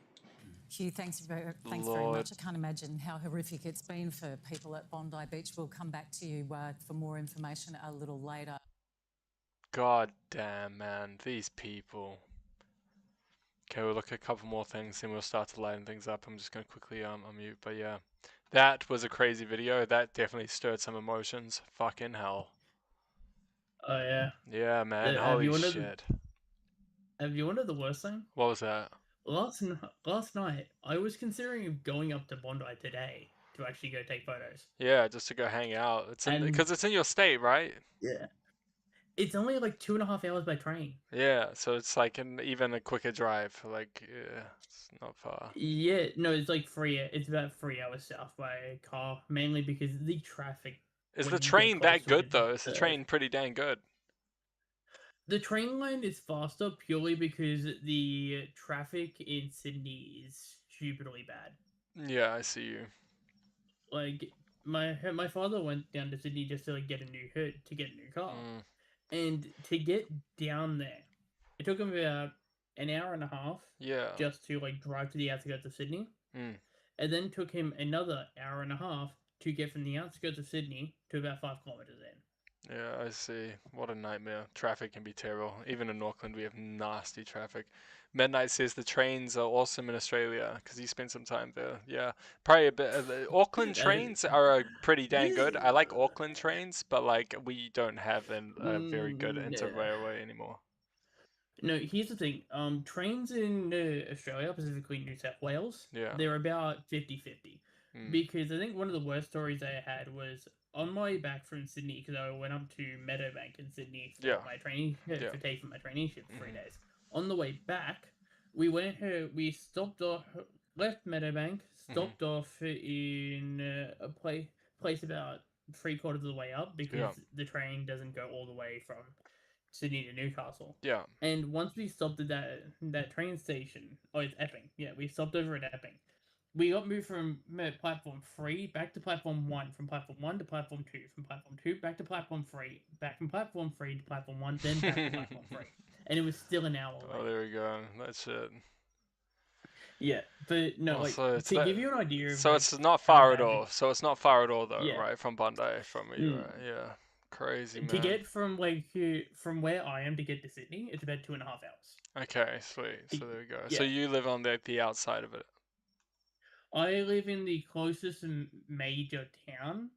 Hugh, thanks very much. I can't imagine how horrific it's been for people at Bondi Beach. We'll come back to you for more information a little later. God damn, man, these people. Okay, we'll look at a couple more things and we'll start to lighten things up. I'm just going to quickly unmute, but yeah. That was a crazy video. That definitely stirred some emotions. Fucking hell. Oh, yeah. Yeah, man, holy shit. Have you wanted the worst thing? What was that? Last night, I was considering going up to Bondi today to actually go take photos. Yeah, just to go hang out. Because it's in your state, right? Yeah. It's only like 2.5 hours by train. Yeah, so it's like even a quicker drive. Like, yeah, it's not far. Yeah, no, it's like it's about 3 hours south by car, mainly because the traffic. Is the train that good though? Is the train pretty dang good? The train line is faster purely because the traffic in Sydney is stupidly bad. Yeah, I see you. Like my father went down to Sydney just to get a new car, and to get down there, it took him about an hour and a half. Yeah. Just to drive to the outskirts of Sydney, and then took him another hour and a half to get from the outskirts of Sydney to about 5 kilometers in. Yeah, I see. What a nightmare. Traffic can be terrible. Even in Auckland, we have nasty traffic. Midnight says the trains are awesome in Australia because he spent some time there. Yeah, probably a bit. Auckland trains are pretty dang good. I like Auckland trains, but we don't have a very good interrailway anymore. No, here's the thing. Trains in Australia, specifically New South Wales, they're about 50-50. Because I think one of the worst stories I had was on my way back from Sydney, because I went up to Meadowbank in Sydney for my training, for taking my traineeship for 3 days. On the way back, we stopped off, left Meadowbank, stopped off in a place about 3/4 of the way up because the train doesn't go all the way from Sydney to Newcastle. Yeah. And once we stopped at that train station, it's Epping. Yeah, we stopped over at Epping. We got moved from platform 3 back to platform 1, from platform 1 to platform 2, from platform 2 back to platform 3, back from platform 3 to platform 1, then back to platform 3. And it was still an hour away. Oh, there we go. That's it. Yeah, but no, to give you an idea of... So it's not far at all. So it's not far at all, though, right? From Bondi, from you, right? Yeah. Crazy, man. To get from from where I am to get to Sydney, it's about 2.5 hours. Okay, sweet. So there we go. Yeah. So you live on the outside of it. I live in the closest major town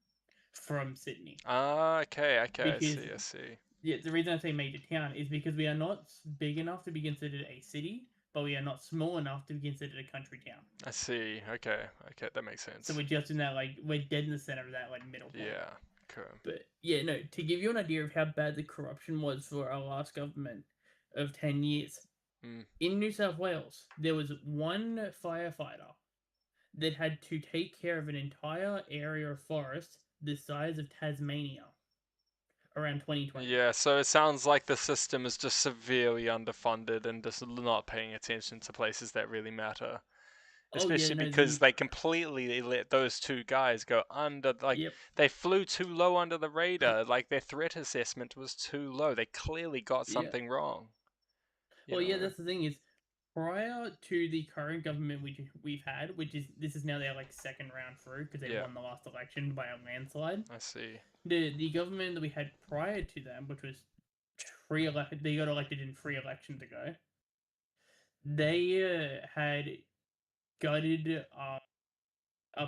from Sydney. Ah, okay. I see. Yeah, the reason I say major town is because we are not big enough to be considered a city, but we are not small enough to be considered a country town. I see. Okay, that makes sense. So we're just in that, we're dead in the center of that, middle point. Yeah, cool. But, yeah, no, to give you an idea of how bad the corruption was for our last government of 10 years, in New South Wales, there was one firefighter that had to take care of an entire area of forest the size of Tasmania around 2020. Yeah, so it sounds like the system is just severely underfunded and just not paying attention to places that really matter. Especially because they completely let those two guys go under, they flew too low under the radar. Their threat assessment was too low. They clearly got something wrong. That's the thing is, prior to the current government we've had, this is now their second round through because they won the last election by a landslide. I see. The government that we had prior to them, which was they got elected in 3 elections ago. They had gutted our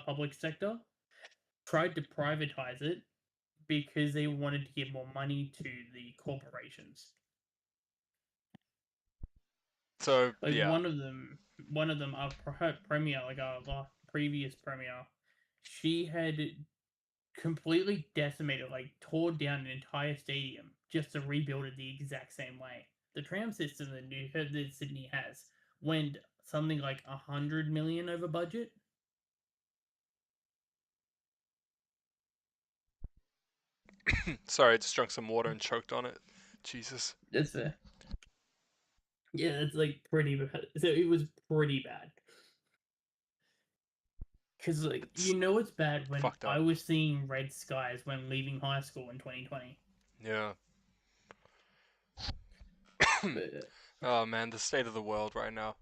public sector, tried to privatize it because they wanted to give more money to the corporations. So one of them, our premier, our previous premier, she had completely decimated, tore down an entire stadium just to rebuild it the exact same way. The tram system that Sydney has went something like 100 million over budget. Sorry, I just drank some water and choked on it. Jesus. That's fair. Yeah, it's pretty bad. So it was pretty bad. Because, it's bad when I was seeing red skies when leaving high school in 2020. Yeah. Oh man, the state of the world right now.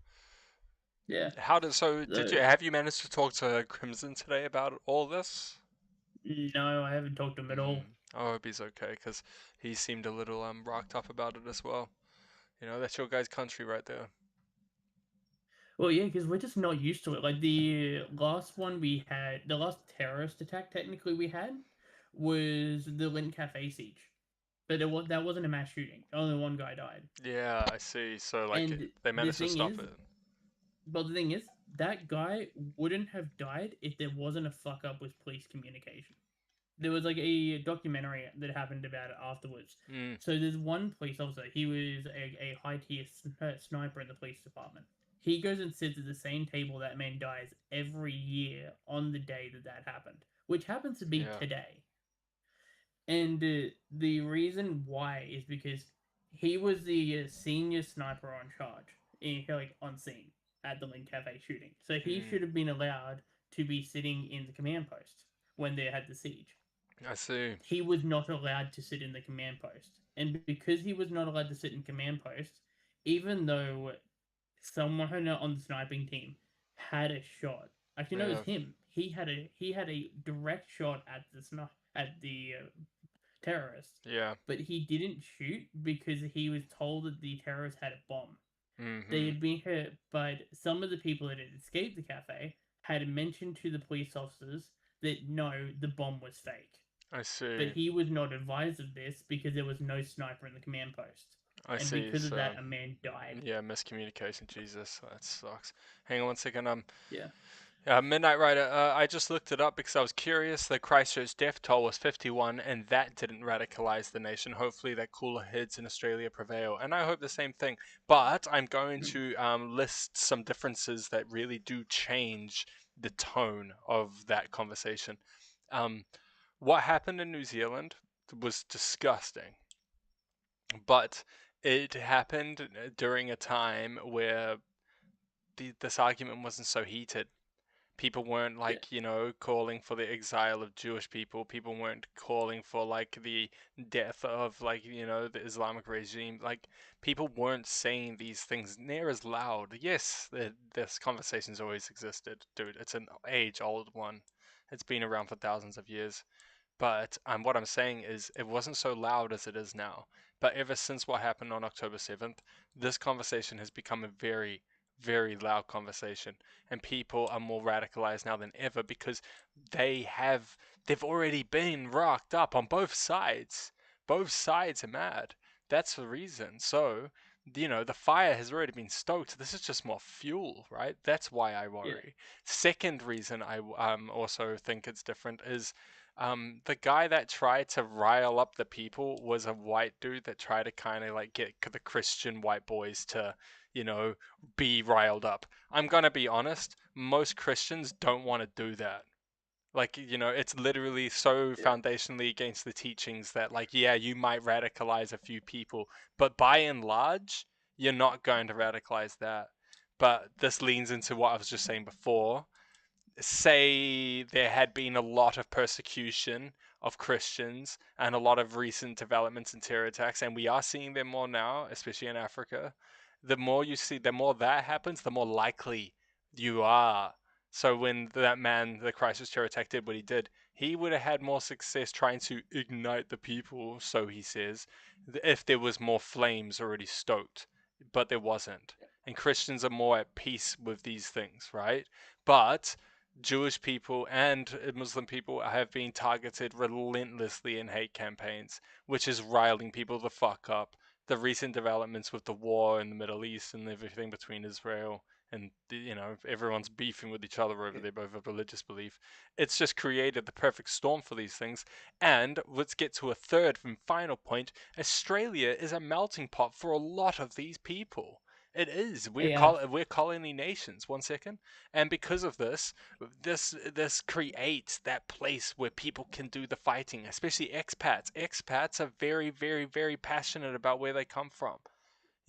Yeah. Have you managed to talk to Crimson today about all this? No, I haven't talked to him at all. I hope he's okay, because he seemed a little rocked up about it as well. You know, that's your guys' country right there. Well, yeah, because we're just not used to it. Like, the last one we had, the last terrorist attack technically we had, was the Lindt Cafe siege. But that wasn't a mass shooting. Only one guy died. Yeah, I see. So, like, they managed to stop it. But the thing is, that guy wouldn't have died if there wasn't a fuck up with police communication. There was like a documentary that happened about it afterwards. So there's one police officer. He was a high tier sniper in the police department. He goes and sits at the same table that man dies every year on the day that happened, which happens to be today. And the reason why is because he was the senior sniper on charge, on scene at the Lindt Cafe shooting. So he should have been allowed to be sitting in the command post when they had the siege. I see. He was not allowed to sit in the command post. And because he was not allowed to sit in command post, even though someone on the sniping team had a shot, actually no, it was him. He had a direct shot at the terrorist. Yeah. But he didn't shoot because he was told that the terrorist had a bomb. Mm-hmm. They had been hurt, but some of the people that had escaped the cafe had mentioned to the police officers that no, the bomb was fake. I see. But he was not advised of this because there was no sniper in the command post. I see. And because of that, a man died. Yeah, miscommunication. Jesus, that sucks. Hang on one second. Yeah. Midnight Rider. I just looked it up because I was curious. The Christchurch death toll was 51, and that didn't radicalize the nation. Hopefully, that cooler heads in Australia prevail, and I hope the same thing. But I'm going to list some differences that really do change the tone of that conversation. What happened in New Zealand was disgusting, but it happened during a time where this argument wasn't so heated. People weren't calling for the exile of Jewish people. People weren't calling for the death of the Islamic regime. People weren't saying these things near as loud. Yes, this conversation's always existed, dude. It's an age-old one. It's been around for thousands of years. But what I'm saying is it wasn't so loud as it is now. But ever since what happened on October 7th, this conversation has become a very, very loud conversation. And people are more radicalized now than ever because they've already been rocked up on both sides. Both sides are mad. That's the reason. So, the fire has already been stoked. This is just more fuel, right? That's why I worry. Yeah. Second reason I also think it's different is the guy that tried to rile up the people was a white dude that tried to kind of get the Christian white boys to, be riled up. I'm gonna be honest, most Christians don't want to do that. It's literally so foundationally against the teachings that, you might radicalize a few people, but by and large, you're not going to radicalize that. But this leans into what I was just saying before. Say there had been a lot of persecution of Christians and a lot of recent developments in terror attacks, and we are seeing them more now, especially in Africa. The more you see, the more that happens, the more likely you are. So when that man, the Christchurch terror attack, did what he did, he would have had more success trying to ignite the people, so he says, if there was more flames already stoked. But there wasn't. And Christians are more at peace with these things, right? But Jewish people and Muslim people have been targeted relentlessly in hate campaigns, which is riling people the fuck up. The recent developments with the war in the Middle East and everything between Israel and, everyone's beefing with each other over their both of religious belief. It's just created the perfect storm for these things. And let's get to a third and final point. Australia is a melting pot for a lot of these people. It is. We're colony nations. 1 second. And because of this creates that place where people can do the fighting, especially expats. Expats are very, very, very passionate about where they come from.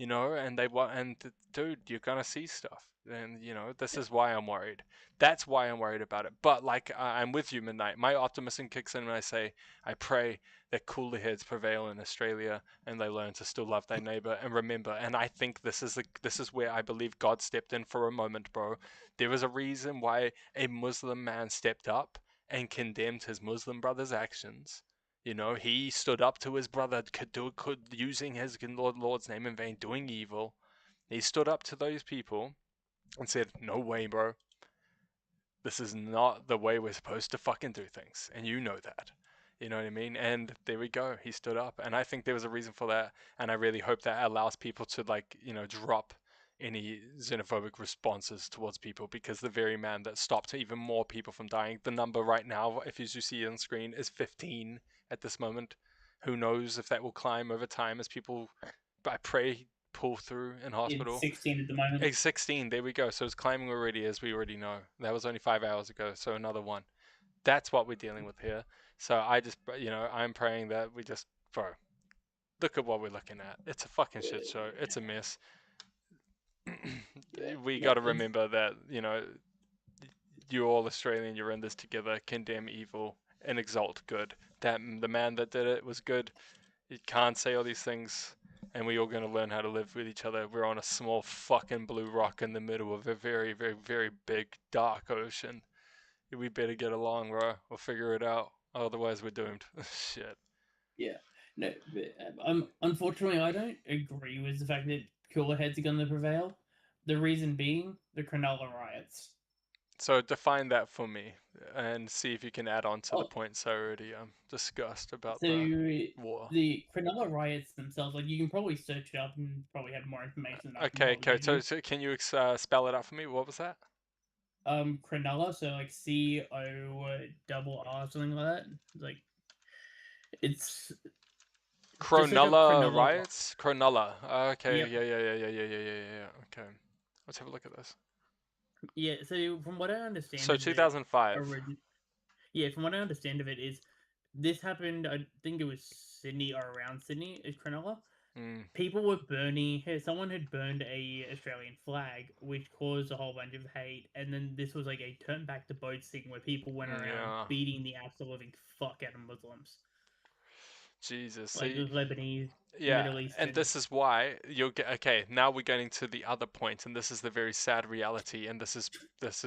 And dude, you're gonna see stuff. And, you know, this is why I'm worried. That's why I'm worried about it. But, like, I'm with you, Midnight. My optimism kicks in when I say, I pray that cooler heads prevail in Australia and they learn to still love their neighbor and remember. And I think this is where I believe God stepped in for a moment, bro. There was a reason why a Muslim man stepped up and condemned his Muslim brother's actions. You know, he stood up to his brother, using his Lord's name in vain, doing evil. He stood up to those people and said, no way, bro. This is not the way we're supposed to fucking do things. And you know that. You know what I mean? And there we go. He stood up. And I think there was a reason for that. And I really hope that allows people to, like, you know, drop any xenophobic responses towards people, because the very man that stopped even more people from dying, the number right now, if you see on screen, is 15 at this moment. Who knows if that will climb over time as people, I pray, pull through in hospital. It's 16 at the moment. It's 16, there we go. So it's climbing already, as we already know. That was only 5 hours ago, so another one. That's what we're dealing with here. So I just, you know, I'm praying that we just, bro, look at what we're looking at. It's a fucking shit show. It's a mess. We got to remember that, you know, you're all Australian, you're in this together. Condemn evil and exalt good. That the man that did it was good. You can't say all these things, and we all going to learn how to live with each other. We're on a small fucking blue rock in the middle of a very, very, very big dark ocean. We better get along, bro. We'll figure it out. Otherwise, we're doomed. Shit. Yeah. No, but, unfortunately, I don't agree with the fact that cooler heads are going to prevail. The reason being the Cronulla riots. So define that for me, and see if you can add on to the points I already discussed about the war. The Cronulla riots themselves, like, you can probably search it up and probably have more information. Okay, so can you spell it out for me? What was that? Cronulla, so like CORR, something like that. Like, it's Cronulla like riots. Cronulla. Okay. Yep. Yeah. Okay. Let's have a look at this. Yeah. So from what I understand. So 2005. Yeah, from what I understand of it is, this happened. I think it was Sydney or around Sydney. Is Cronulla. People were burning. Someone had burned a Australian flag, which caused a whole bunch of hate. And then this was like a turn back to boats thing where people went around beating the absolute living fuck out of Muslims. Jesus, like the Lebanese, Middle Eastern. And this is why you'll get. Okay, now we're getting to the other point, and this is the very sad reality. And this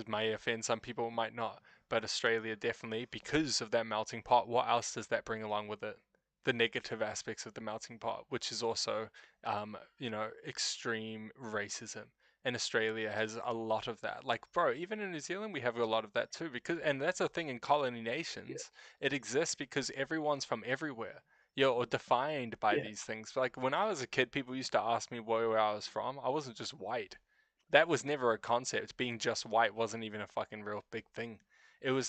may offend some people, might not, but Australia definitely, because of that melting pot. What else does that bring along with it? The negative aspects of the melting pot, which is also, you know, extreme racism. And Australia has a lot of that. Like, bro, even in New Zealand, we have a lot of that too. And that's a thing in colony nations. Yeah. It exists because everyone's from everywhere. Or defined by these things. Like, when I was a kid, people used to ask me where I was from. I wasn't just white. That was never a concept. Being just white wasn't even a fucking real big thing.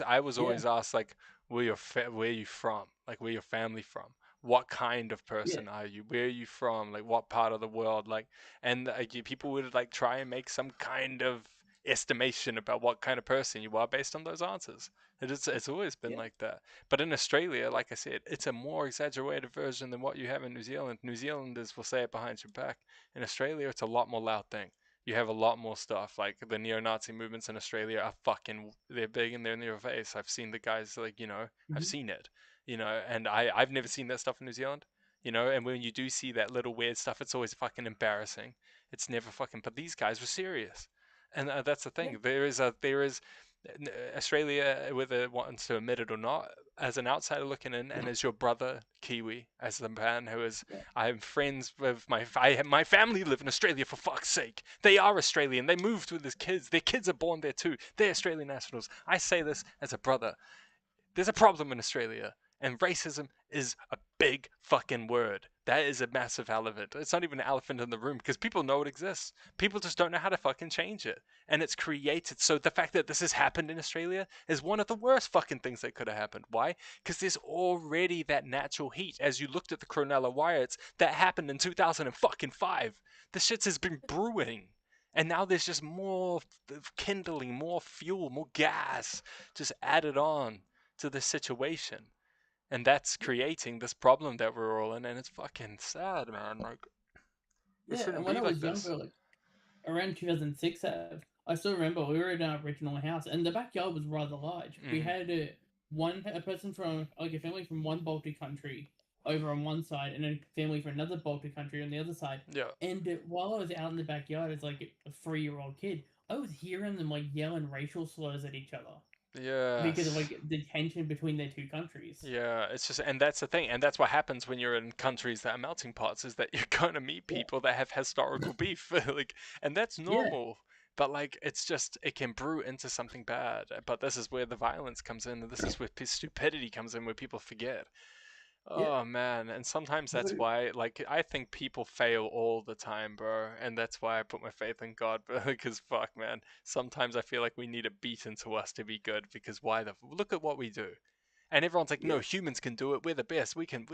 I was always asked, like, where are you from? Like, where your family from? What kind of person are you? Where are you from? Like, what part of the world? Like, and people would like try and make some kind of estimation about what kind of person you are based on those answers. It's always been like that. But in Australia, like I said, it's a more exaggerated version than what you have in New Zealand. New Zealanders will say it behind your back. In Australia, it's a lot more loud thing. You have a lot more stuff. Like, the neo-Nazi movements in Australia are they're big and they're in your face. I've seen the guys, like, you know, I've seen it, you know, and I've never seen that stuff in New Zealand, you know, and when you do see that little weird stuff, it's always fucking embarrassing. It's never fucking, but these guys were serious. And that's the thing. There is Australia, whether it wants to admit it or not, as an outsider looking in, and as your brother Kiwi, as the man who is, I'm friends with my family live in Australia, for fuck's sake. They are Australian. They moved with their kids. Their kids are born there too. They're Australian nationals. I say this as a brother. There's a problem in Australia, and racism is a big fucking word. That is a massive elephant. It's not even an elephant in the room, because people know it exists. People just don't know how to fucking change it. And it's created. So the fact that this has happened in Australia is one of the worst fucking things that could have happened. Why? Because there's already that natural heat. As you looked at the Cronulla riots, that happened in 2005. The shit has been brewing. And now there's just more kindling, more fuel, more gas just added on to the situation. And that's creating this problem that we're all in, and it's fucking sad, man. Like, and when I was younger, like around 2006, I still remember we were in our original house, and the backyard was rather large. We had a person from like a family from one Baltic country over on one side, and a family from another Baltic country on the other side. Yeah. And while I was out in the backyard as like a 3-year-old kid, I was hearing them like yelling racial slurs at each other. Yeah. Because of like the tension between their two countries. Yeah, it's just, and that's the thing, and that's what happens when you're in countries that are melting pots, is that you're gonna meet people that have historical beef, like, and that's normal. But like, it's just, it can brew into something bad. But this is where the violence comes in, and this is where stupidity comes in, where people forget. Oh man, and sometimes that's why, like, I think people fail all the time, bro, and that's why I put my faith in God, bro, because fuck, man, sometimes I feel like we need a beat into us to be good, because look at what we do. And everyone's like, no, humans can do it. We're the best. We can,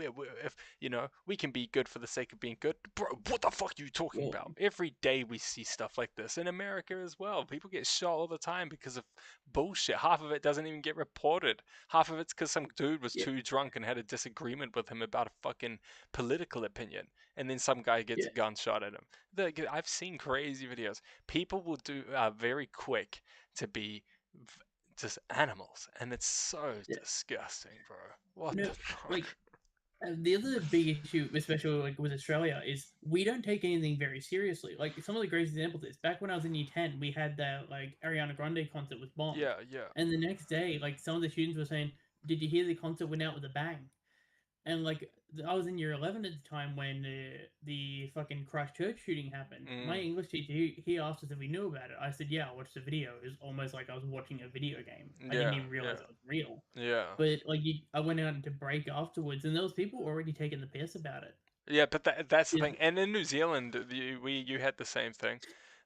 if you know, we can be good for the sake of being good. Bro, what the fuck are you talking about? Every day we see stuff like this in America as well. People get shot all the time because of bullshit. Half of it doesn't even get reported. Half of it's because some dude was too drunk and had a disagreement with him about a fucking political opinion, and then some guy gets a gun shot at him. I've seen crazy videos. People will do very quick to be just animals, and it's so disgusting, bro. What the fuck? Like, the other big issue, especially like with Australia, is we don't take anything very seriously. Like, some of the greatest examples is back when I was in year 10, we had that like Ariana Grande concert with bombed. Yeah. And the next day, like, some of the students were saying, "Did you hear the concert went out with a bang?" And like, I was in year 11 at the time when the fucking Christchurch shooting happened. My English teacher, he asked us if we knew about it. I said, yeah, I watched the video. It was almost like I was watching a video game. I didn't even realize it was real. Yeah. But like, I went out into break afterwards, and there was people already taking the piss about it. Yeah, but that's the thing. And in New Zealand, you had the same thing.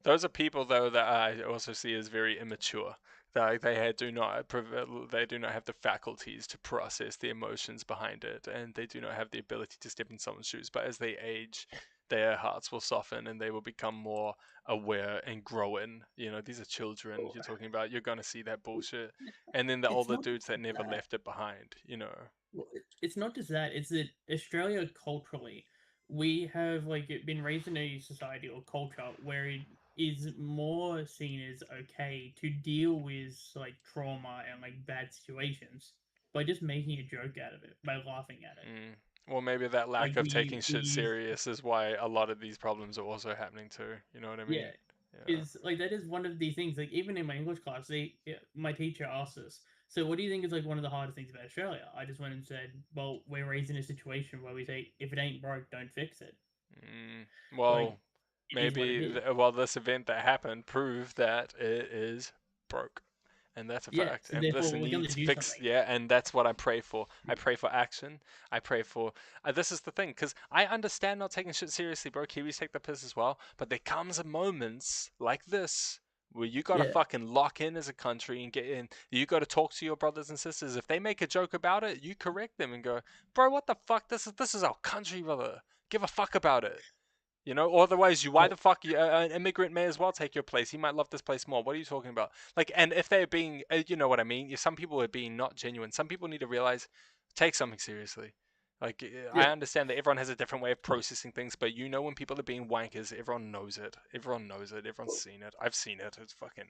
Those are people, though, that I also see as very immature. They do not have the faculties to process the emotions behind it, and they do not have the ability to step in someone's shoes. But as they age, their hearts will soften, and they will become more aware and growing. You know, these are children you're talking about. You're gonna see that bullshit, and then the older dudes that never left it behind. You know, well, it's not just that. It's that Australia culturally, we have like been raised in a society or culture where it is more seen as okay to deal with like trauma and like bad situations by just making a joke out of it, by laughing at it. Well, maybe that lack of taking shit serious is why a lot of these problems are also happening too. You know what I mean? Yeah. Is like, that is one of the things, like, even in my English class, my teacher asked us, so what do you think is like one of the hardest things about Australia? I just went and said, well, we're raised in a situation where we say, if it ain't broke, don't fix it. Well, like, maybe this event that happened proved that it is broke, and that's a fact. So and this needs to fix. Yeah, and that's what I pray for. I pray for action. I pray for. This is the thing, because I understand not taking shit seriously, bro. Kiwis take the piss as well, but there comes a moments like this where you gotta fucking lock in as a country and get in. You gotta talk to your brothers and sisters. If they make a joke about it, you correct them and go, bro, what the fuck? This is our country, brother. Give a fuck about it. You know, otherwise, why the fuck, an immigrant may as well take your place. He might love this place more. What are you talking about? Like, and if they're being, you know what I mean? Some people are being not genuine. Some people need to realize, take something seriously. Like, I understand that everyone has a different way of processing things, but you know when people are being wankers, everyone knows it. Everyone knows it. Everyone's seen it. I've seen it. It's fucking,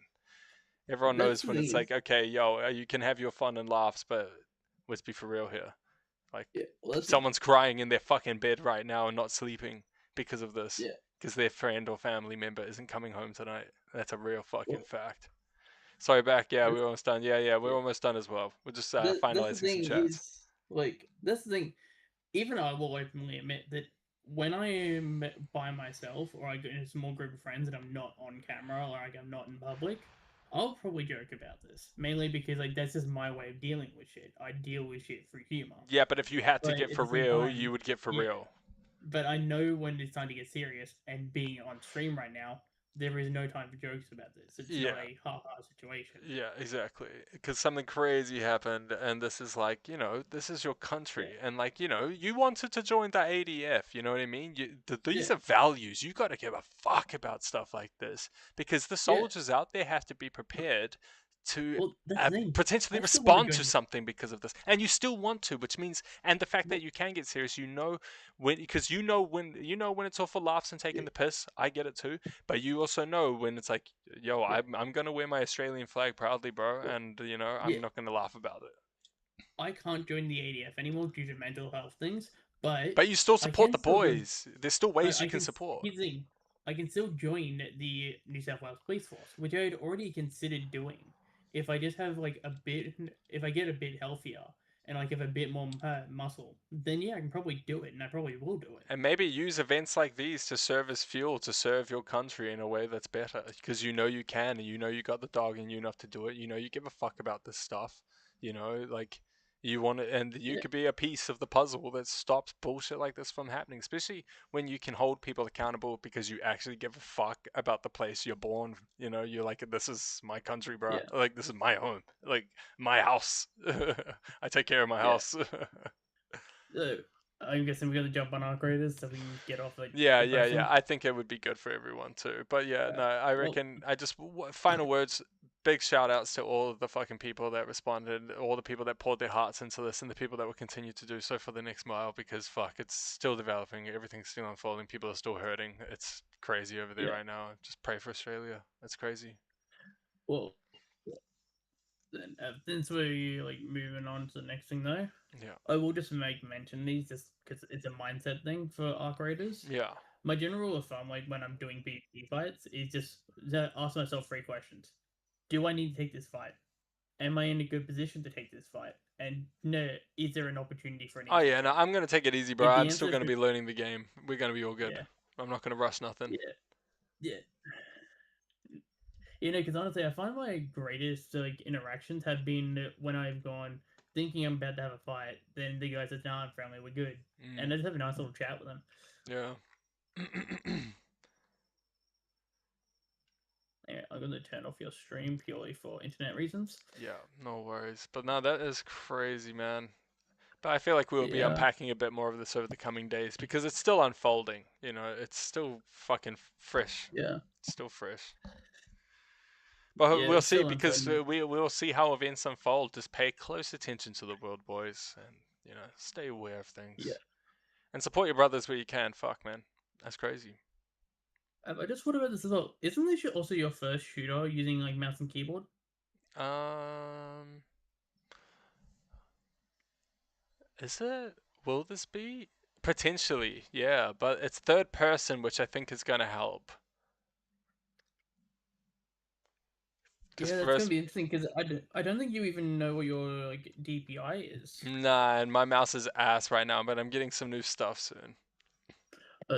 everyone knows when it's like, okay, yo, you can have your fun and laughs, but let's be for real here. Like, someone's crying in their fucking bed right now and not sleeping because of this, because their friend or family member isn't coming home tonight. That's a real fucking fact. Sorry, back. Yeah, we're almost done. Yeah, we're almost done as well. We're just finalizing some chats. Like, that's the thing. Even I will openly admit that when I am by myself, or I go in a small group of friends and I'm not on camera, or like I'm not in public, I'll probably joke about this. Mainly because like that's just my way of dealing with shit. I deal with shit through humor. Yeah, but if you had to get for real, you would get for real. But I know when it's time to get serious, and being on stream right now, there is no time for jokes about this. It's not a ha-ha situation. Yeah, exactly. Because something crazy happened, and this is like, you know, this is your country. And like, you know, you wanted to join the ADF, you know what I mean? These are values. You got to give a fuck about stuff like this. Because the soldiers out there have to be prepared to potentially respond to something because of this, and you still want to, which means, and the fact that you can get serious, because when it's all for laughs and taking the piss. I get it too, but you also know when it's like, yo, I'm gonna wear my Australian flag proudly, bro, and I'm not gonna laugh about it. I can't join the ADF anymore due to mental health things, but you still support the boys. There's still ways you can support. I can still join the New South Wales Police Force, which I had already considered doing. If I just have if I get a bit healthier and have a bit more muscle, then yeah, I can probably do it, and I probably will do it. And maybe use events like these to serve as fuel to serve your country in a way that's better, because you can, and you got the dog in you enough to do it. You give a fuck about this stuff. You want it, and you could be a piece of the puzzle that stops bullshit like this from happening, especially when you can hold people accountable because you actually give a fuck about the place you're born. You're like, this is my country, bro. Yeah. Like, this is my home. Like, my house. I take care of my house. I'm guessing we're going to jump on Arc Raiders so we can get off Yeah. I think it would be good for everyone too. But I reckon, final words. Big shout outs to all of the fucking people that responded, all the people that poured their hearts into this, and the people that will continue to do so for the next mile, because it's still developing, everything's still unfolding, people are still hurting. It's crazy over there right now. Just pray for Australia. It's crazy. Well, then since we're moving on to the next thing though, I will just mention these just because it's a mindset thing for Arc Raiders. Yeah. My general rule of thumb, when I'm doing PvP fights, is just to ask myself 3 questions. Do I need to take this fight? Am I in a good position to take this fight? And is there an opportunity for an easy fight? No, I'm going to take it easy, bro. I'm still going to be learning the game. We're going to be all good. Yeah. I'm not going to rush nothing. Yeah. Because honestly, I find my greatest interactions have been when I've gone thinking I'm about to have a fight, then the guy says, "No, I'm friendly, we're good," and I just have a nice little chat with them. Yeah. I'm going to turn off your stream purely for internet reasons. Yeah, no worries. But no, that is crazy, man. But I feel like we'll be unpacking a bit more of this over the coming days, because it's still unfolding. It's still fucking fresh. Yeah. It's still fresh. But we'll see, because we'll see how events unfold. Just pay close attention to the world, boys, and stay aware of things. Yeah. And support your brothers where you can. Fuck, man. That's crazy. I just thought about this as well. Isn't this also your first shooter using mouse and keyboard? Is it? Will this be? Potentially, yeah. But it's third person, which I think is going to help. Yeah, that's going to be interesting, because I don't think you even know what your DPI is. Nah, and my mouse is ass right now, but I'm getting some new stuff soon.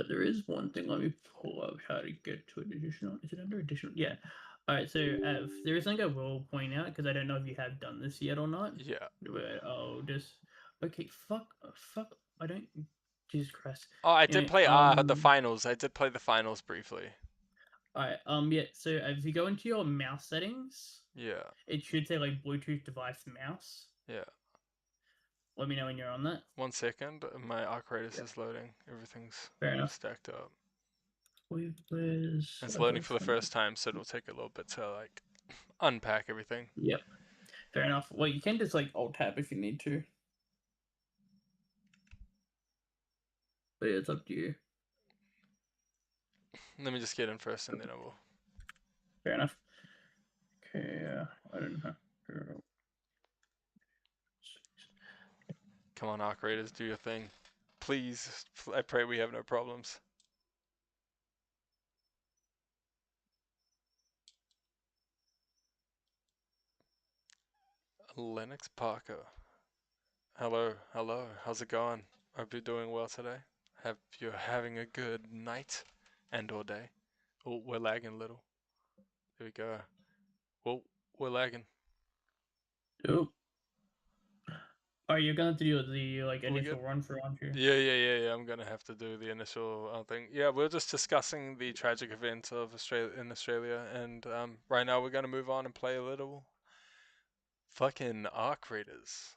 There is one thing. Let me pull up how to get to additional. Is it under additional? Yeah. All right. So there is something I will point out, because I don't know if you have done this yet or not. Yeah. But I'll just. Okay. Fuck. I don't. Jesus Christ. Oh, I did play the finals. I did play the finals briefly. All right. Yeah. So if you go into your mouse settings. Yeah. It should say Bluetooth device mouse. Yeah. Let me know when you're on that. 1 second. My Arc Raiders is loading. Everything's stacked up. It's loading for the first time, so it'll take a little bit to unpack everything. Yep. Fair enough. Well, you can just alt tab if you need to. But yeah, it's up to you. Let me just get in first, and then I will. Fair enough. Okay. I don't know. Come on, Arc Raiders, do your thing. Please, I pray we have no problems. Lennox Parker. Hello. How's it going? Hope you're doing well today. Hope you're having a good night and or day. Oh, we're lagging a little. There we go. Well, we're lagging. Yep. Are you gonna do the initial run for launcher? Yeah. I'm gonna have to do the initial thing. Yeah, we're just discussing the tragic event of Australia, and right now we're gonna move on and play a little fucking Arc Raiders.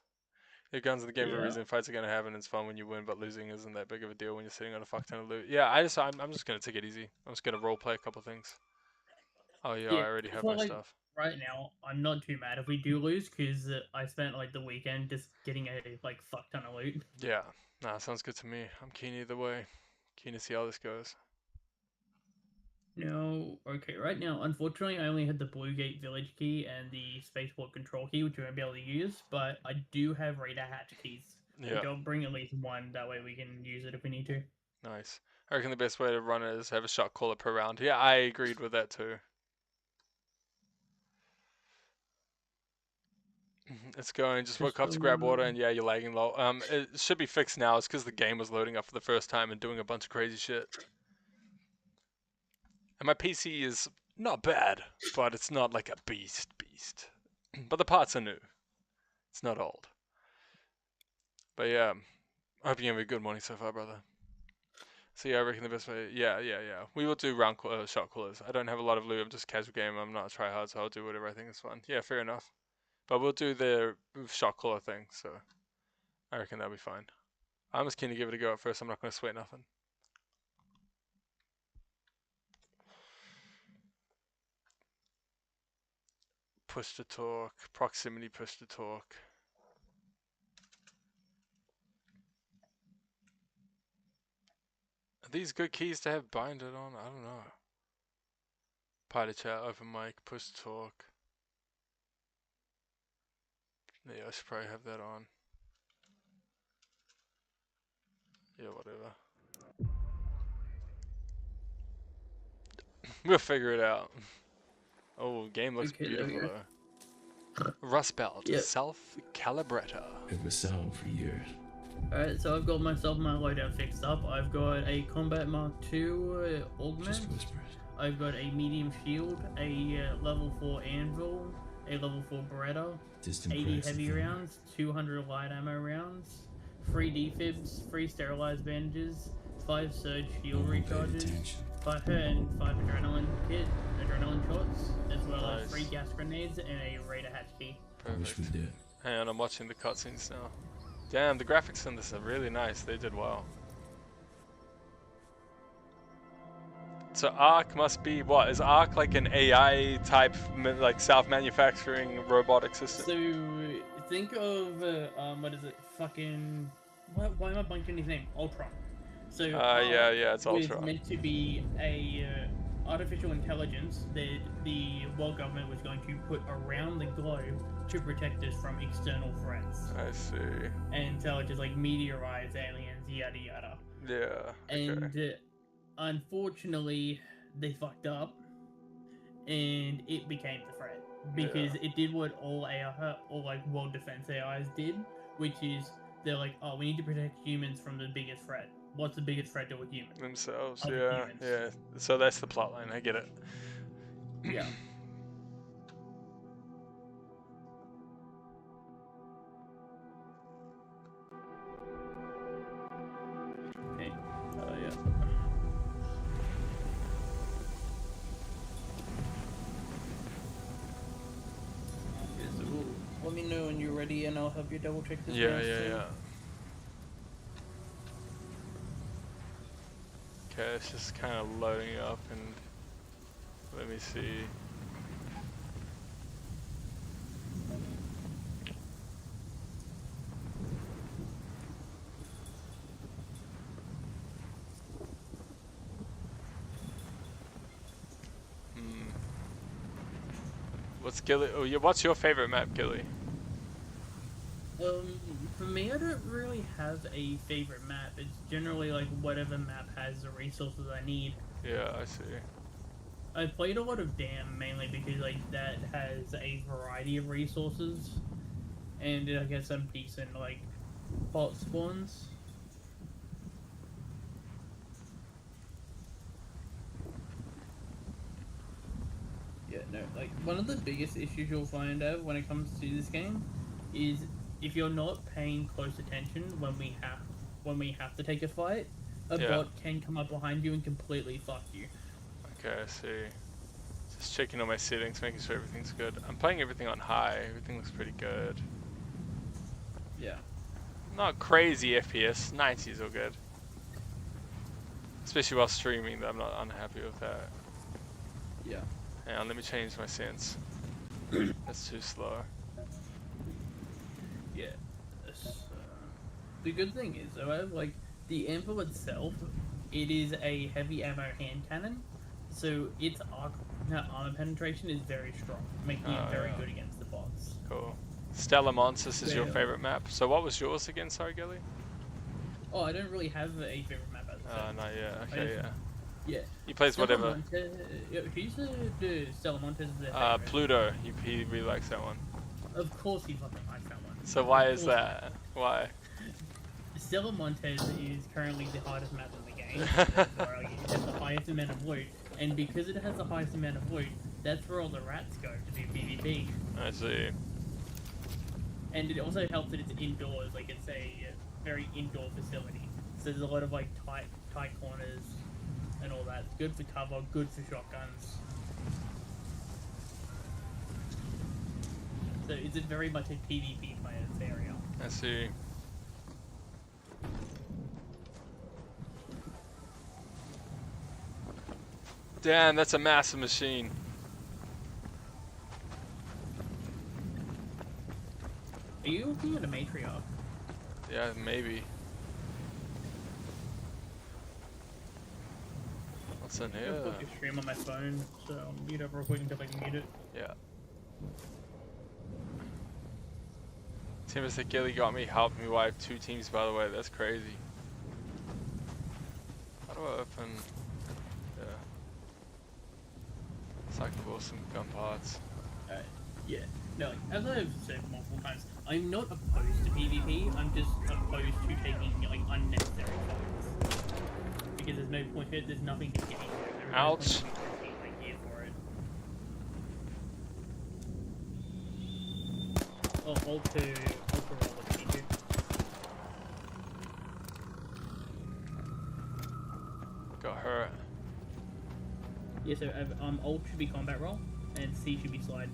Your guns in the game for a reason. Fights are gonna happen. It's fun when you win, but losing isn't that big of a deal when you're sitting on a fuck ton of loot. Yeah, I'm just gonna take it easy. I'm just gonna role play a couple things. Oh yeah, I already have my stuff. right now, I'm not too mad if we do lose, because I spent like the weekend just getting a like fuck ton of loot. Yeah, nah, sounds good to me. I'm keen either way. Keen to see how this goes. No, okay, right now, unfortunately, I only had the Blue Gate Village key and the Spaceport Control key, which we won't be able to use, but I do have Raider Hatch keys. Yeah. I'll bring at least one, that way we can use it if we need to. Nice. I reckon the best way to run it is have a shot caller per round. Yeah, I agreed with that too. It's going. Just woke up to grab water, and yeah, you're lagging low. It should be fixed now. It's because the game was loading up for the first time and doing a bunch of crazy shit. And my PC is not bad, but it's not like a beast. But the parts are new. It's not old. But yeah, I hope you're having a good morning so far, brother. So yeah, I reckon the best way, yeah. We will do round shot callers. I don't have a lot of loot. I'm just a casual game. I'm not a tryhard, so I'll do whatever I think is fun. Yeah, fair enough. But we'll do the shot caller thing, so I reckon that'll be fine. I'm just keen to give it a go at first. I'm not going to sweat nothing. Push to talk, proximity push to talk. Are these good keys to have binded on? I don't know. Party chat, open mic, push to talk. Yeah, I should probably have that on. Yeah, whatever. We'll figure it out. Oh, game looks beautiful though. Rust Belt, self-calibrator. I've been selling for years. Alright, so I've got myself my loadout fixed up. I've got a Combat Mark II augment. I've got a medium shield, a level 4 anvil, a level 4 Beretta, 80 heavy rounds, 200 light ammo rounds, 3 defibs, 3 sterilized bandages, 5 surge shield recharges, 5 adrenaline shots, as well as 3 gas grenades and a Raider Hatch key. Perfect. Hang on, I'm watching the cutscenes now. Damn, the graphics in this are really nice. They did well. So ARC must be what? Is ARC like an AI type, like self-manufacturing robotic system? So think of what is it? Fucking why am I blanking his name? Ultron. So yeah, it's Ultron. Was meant to be a artificial intelligence that the world government was going to put around the globe to protect us from external threats. I see. And so it just like meteorites, aliens, yada yada. Yeah. And unfortunately, they fucked up, and it became the threat because it did what all like world defense AIs did, which is they're like, oh, we need to protect humans from the biggest threat. What's the biggest threat to a human? Themselves, yeah. So that's the plotline. I get it. Yeah. Okay. Yeah. Let me know when you're ready, and I'll help you double check this. Yeah. Okay, it's just kind of loading up, and let me see. What's Gilly? Oh, yeah. What's your favorite map, Gilly? For me, I don't really have a favorite map. It's generally like whatever map has the resources I need. Yeah, I see. I played a lot of Dam mainly because like that has a variety of resources, and I guess some decent like bot spawns. Yeah, no, like one of the biggest issues you'll find out when it comes to this game is if you're not paying close attention when we have to take a fight, a bot can come up behind you and completely fuck you. Okay, I see. Just checking all my settings, making sure everything's good. I'm playing everything on high. Everything looks pretty good. Yeah. Not crazy FPS. 90s are good. Especially while streaming, I'm not unhappy with that. Yeah. Hang on, let me change my sense. That's too slow. Yeah. The good thing is, however, like the Anvil itself, it is a heavy ammo hand cannon, so its armor penetration is very strong, making it very good against the bots. Cool. Stellar Monsters is your favorite map. So what was yours again, sorry, Gilly? Oh, I don't really have a favorite map as Oh, not yet. Okay, yeah. Yeah. He plays whatever. Who's the Stellar Montes? Pluto. He really likes that one. Of course he fucking likes that one. So why is that? Why? Stellar Montes is currently the hardest map in the game. It has the highest amount of loot, and because it has the highest amount of loot, that's where all the rats go to do PvP. I see. And it also helps that it's indoors, like it's a very indoor facility. So there's a lot of like tight corners and all that. It's good for cover, good for shotguns. So it's very much a PvP player's area. I see. Damn, that's a massive machine. Are you looking at a matriarch? Yeah, maybe. What's in here? I'll put your stream on my phone, so I'll mute up real quick until I can mute it. Yeah. Timothy Gilly got me, helped me wipe 2 teams, by the way. That's crazy. How do I open? Yeah. So I can pull some gun parts. Yeah. No, like, as I've said multiple times, I'm not opposed to PvP. I'm just opposed to taking like unnecessary fights. Because there's no point. There's nothing to gain. Ouch. Oh, ult to roll if you need to. Got hurt. Yeah, so ult should be combat roll, and C should be slide.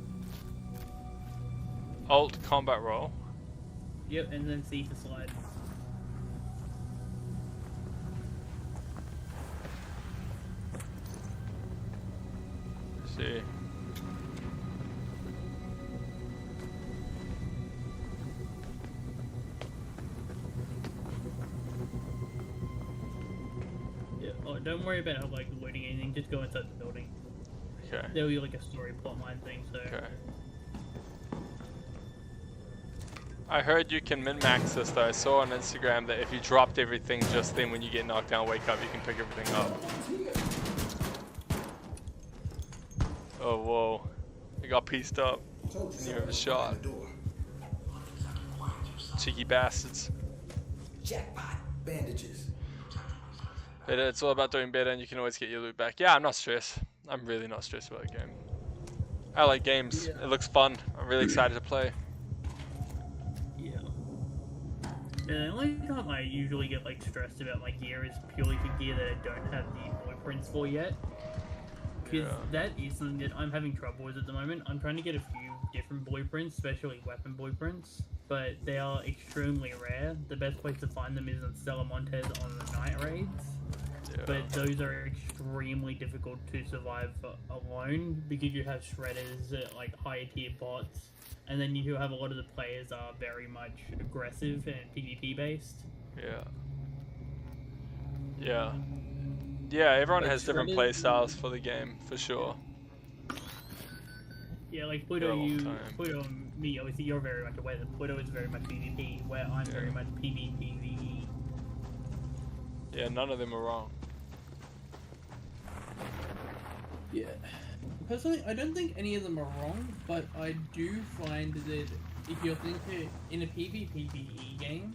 Alt combat roll. Yep, and then C for slide. See. Yeah. Oh, don't worry about like loading anything. Just go inside the building. Okay. There'll be like a story plotline thing. So. Okay. I heard you can min-max this though. I saw on Instagram that if you dropped everything just then when you get knocked down, wake up, you can pick everything up. Oh, whoa. I got pieced up. Didn't even have a shot. Cheeky bastards. Jackpot. Bandages. But it's all about doing better and you can always get your loot back. Yeah, I'm not stressed. I'm really not stressed about the game. I like games. Yeah. It looks fun. I'm really excited to play. The only time I usually get like stressed about my gear is purely for gear that I don't have the blueprints for yet. Because that is something that I'm having trouble with at the moment. I'm trying to get a few different blueprints, especially weapon blueprints, but they are extremely rare. The best place to find them is in Stellar Montes on the night raids. Yeah. But those are extremely difficult to survive alone because you have shredders, like higher tier bots. And then you have a lot of the players are very much aggressive and PvP based. Yeah. Yeah. Yeah, everyone has different play styles for the game, for sure. Yeah, like Pluto, Pluto and me, obviously you're very much aware that Pluto is very much PvP, where I'm very much PvPvE. Yeah, none of them are wrong. Yeah. Personally, I don't think any of them are wrong, but I do find that if you're thinking in a PvPvE game,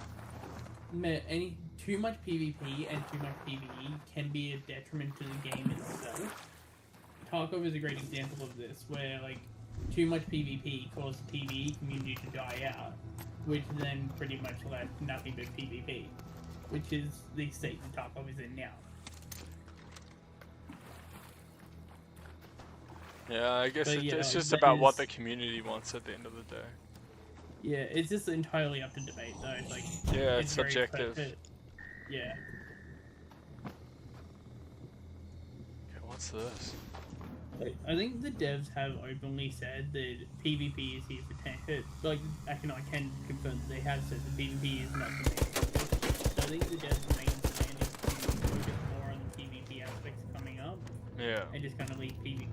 too much PvP and too much PvE can be a detriment to the game itself. Tarkov is a great example of this, where like too much PvP caused the PvE community to die out, which then pretty much left nothing but PvP, which is the state that Tarkov is in now. Yeah, I guess it's just about what the community wants at the end of the day. Yeah, it's just entirely up to debate, though. Like, yeah, it's subjective. Yeah. Okay, what's this? I think the devs have openly said that PvP is here for 10. Like, actually, no, I can confirm that they have said that PvP is not the main focus. So I think the devs' main plan is to focus more on the PvP aspects coming up. Yeah. And just kind of leave PvP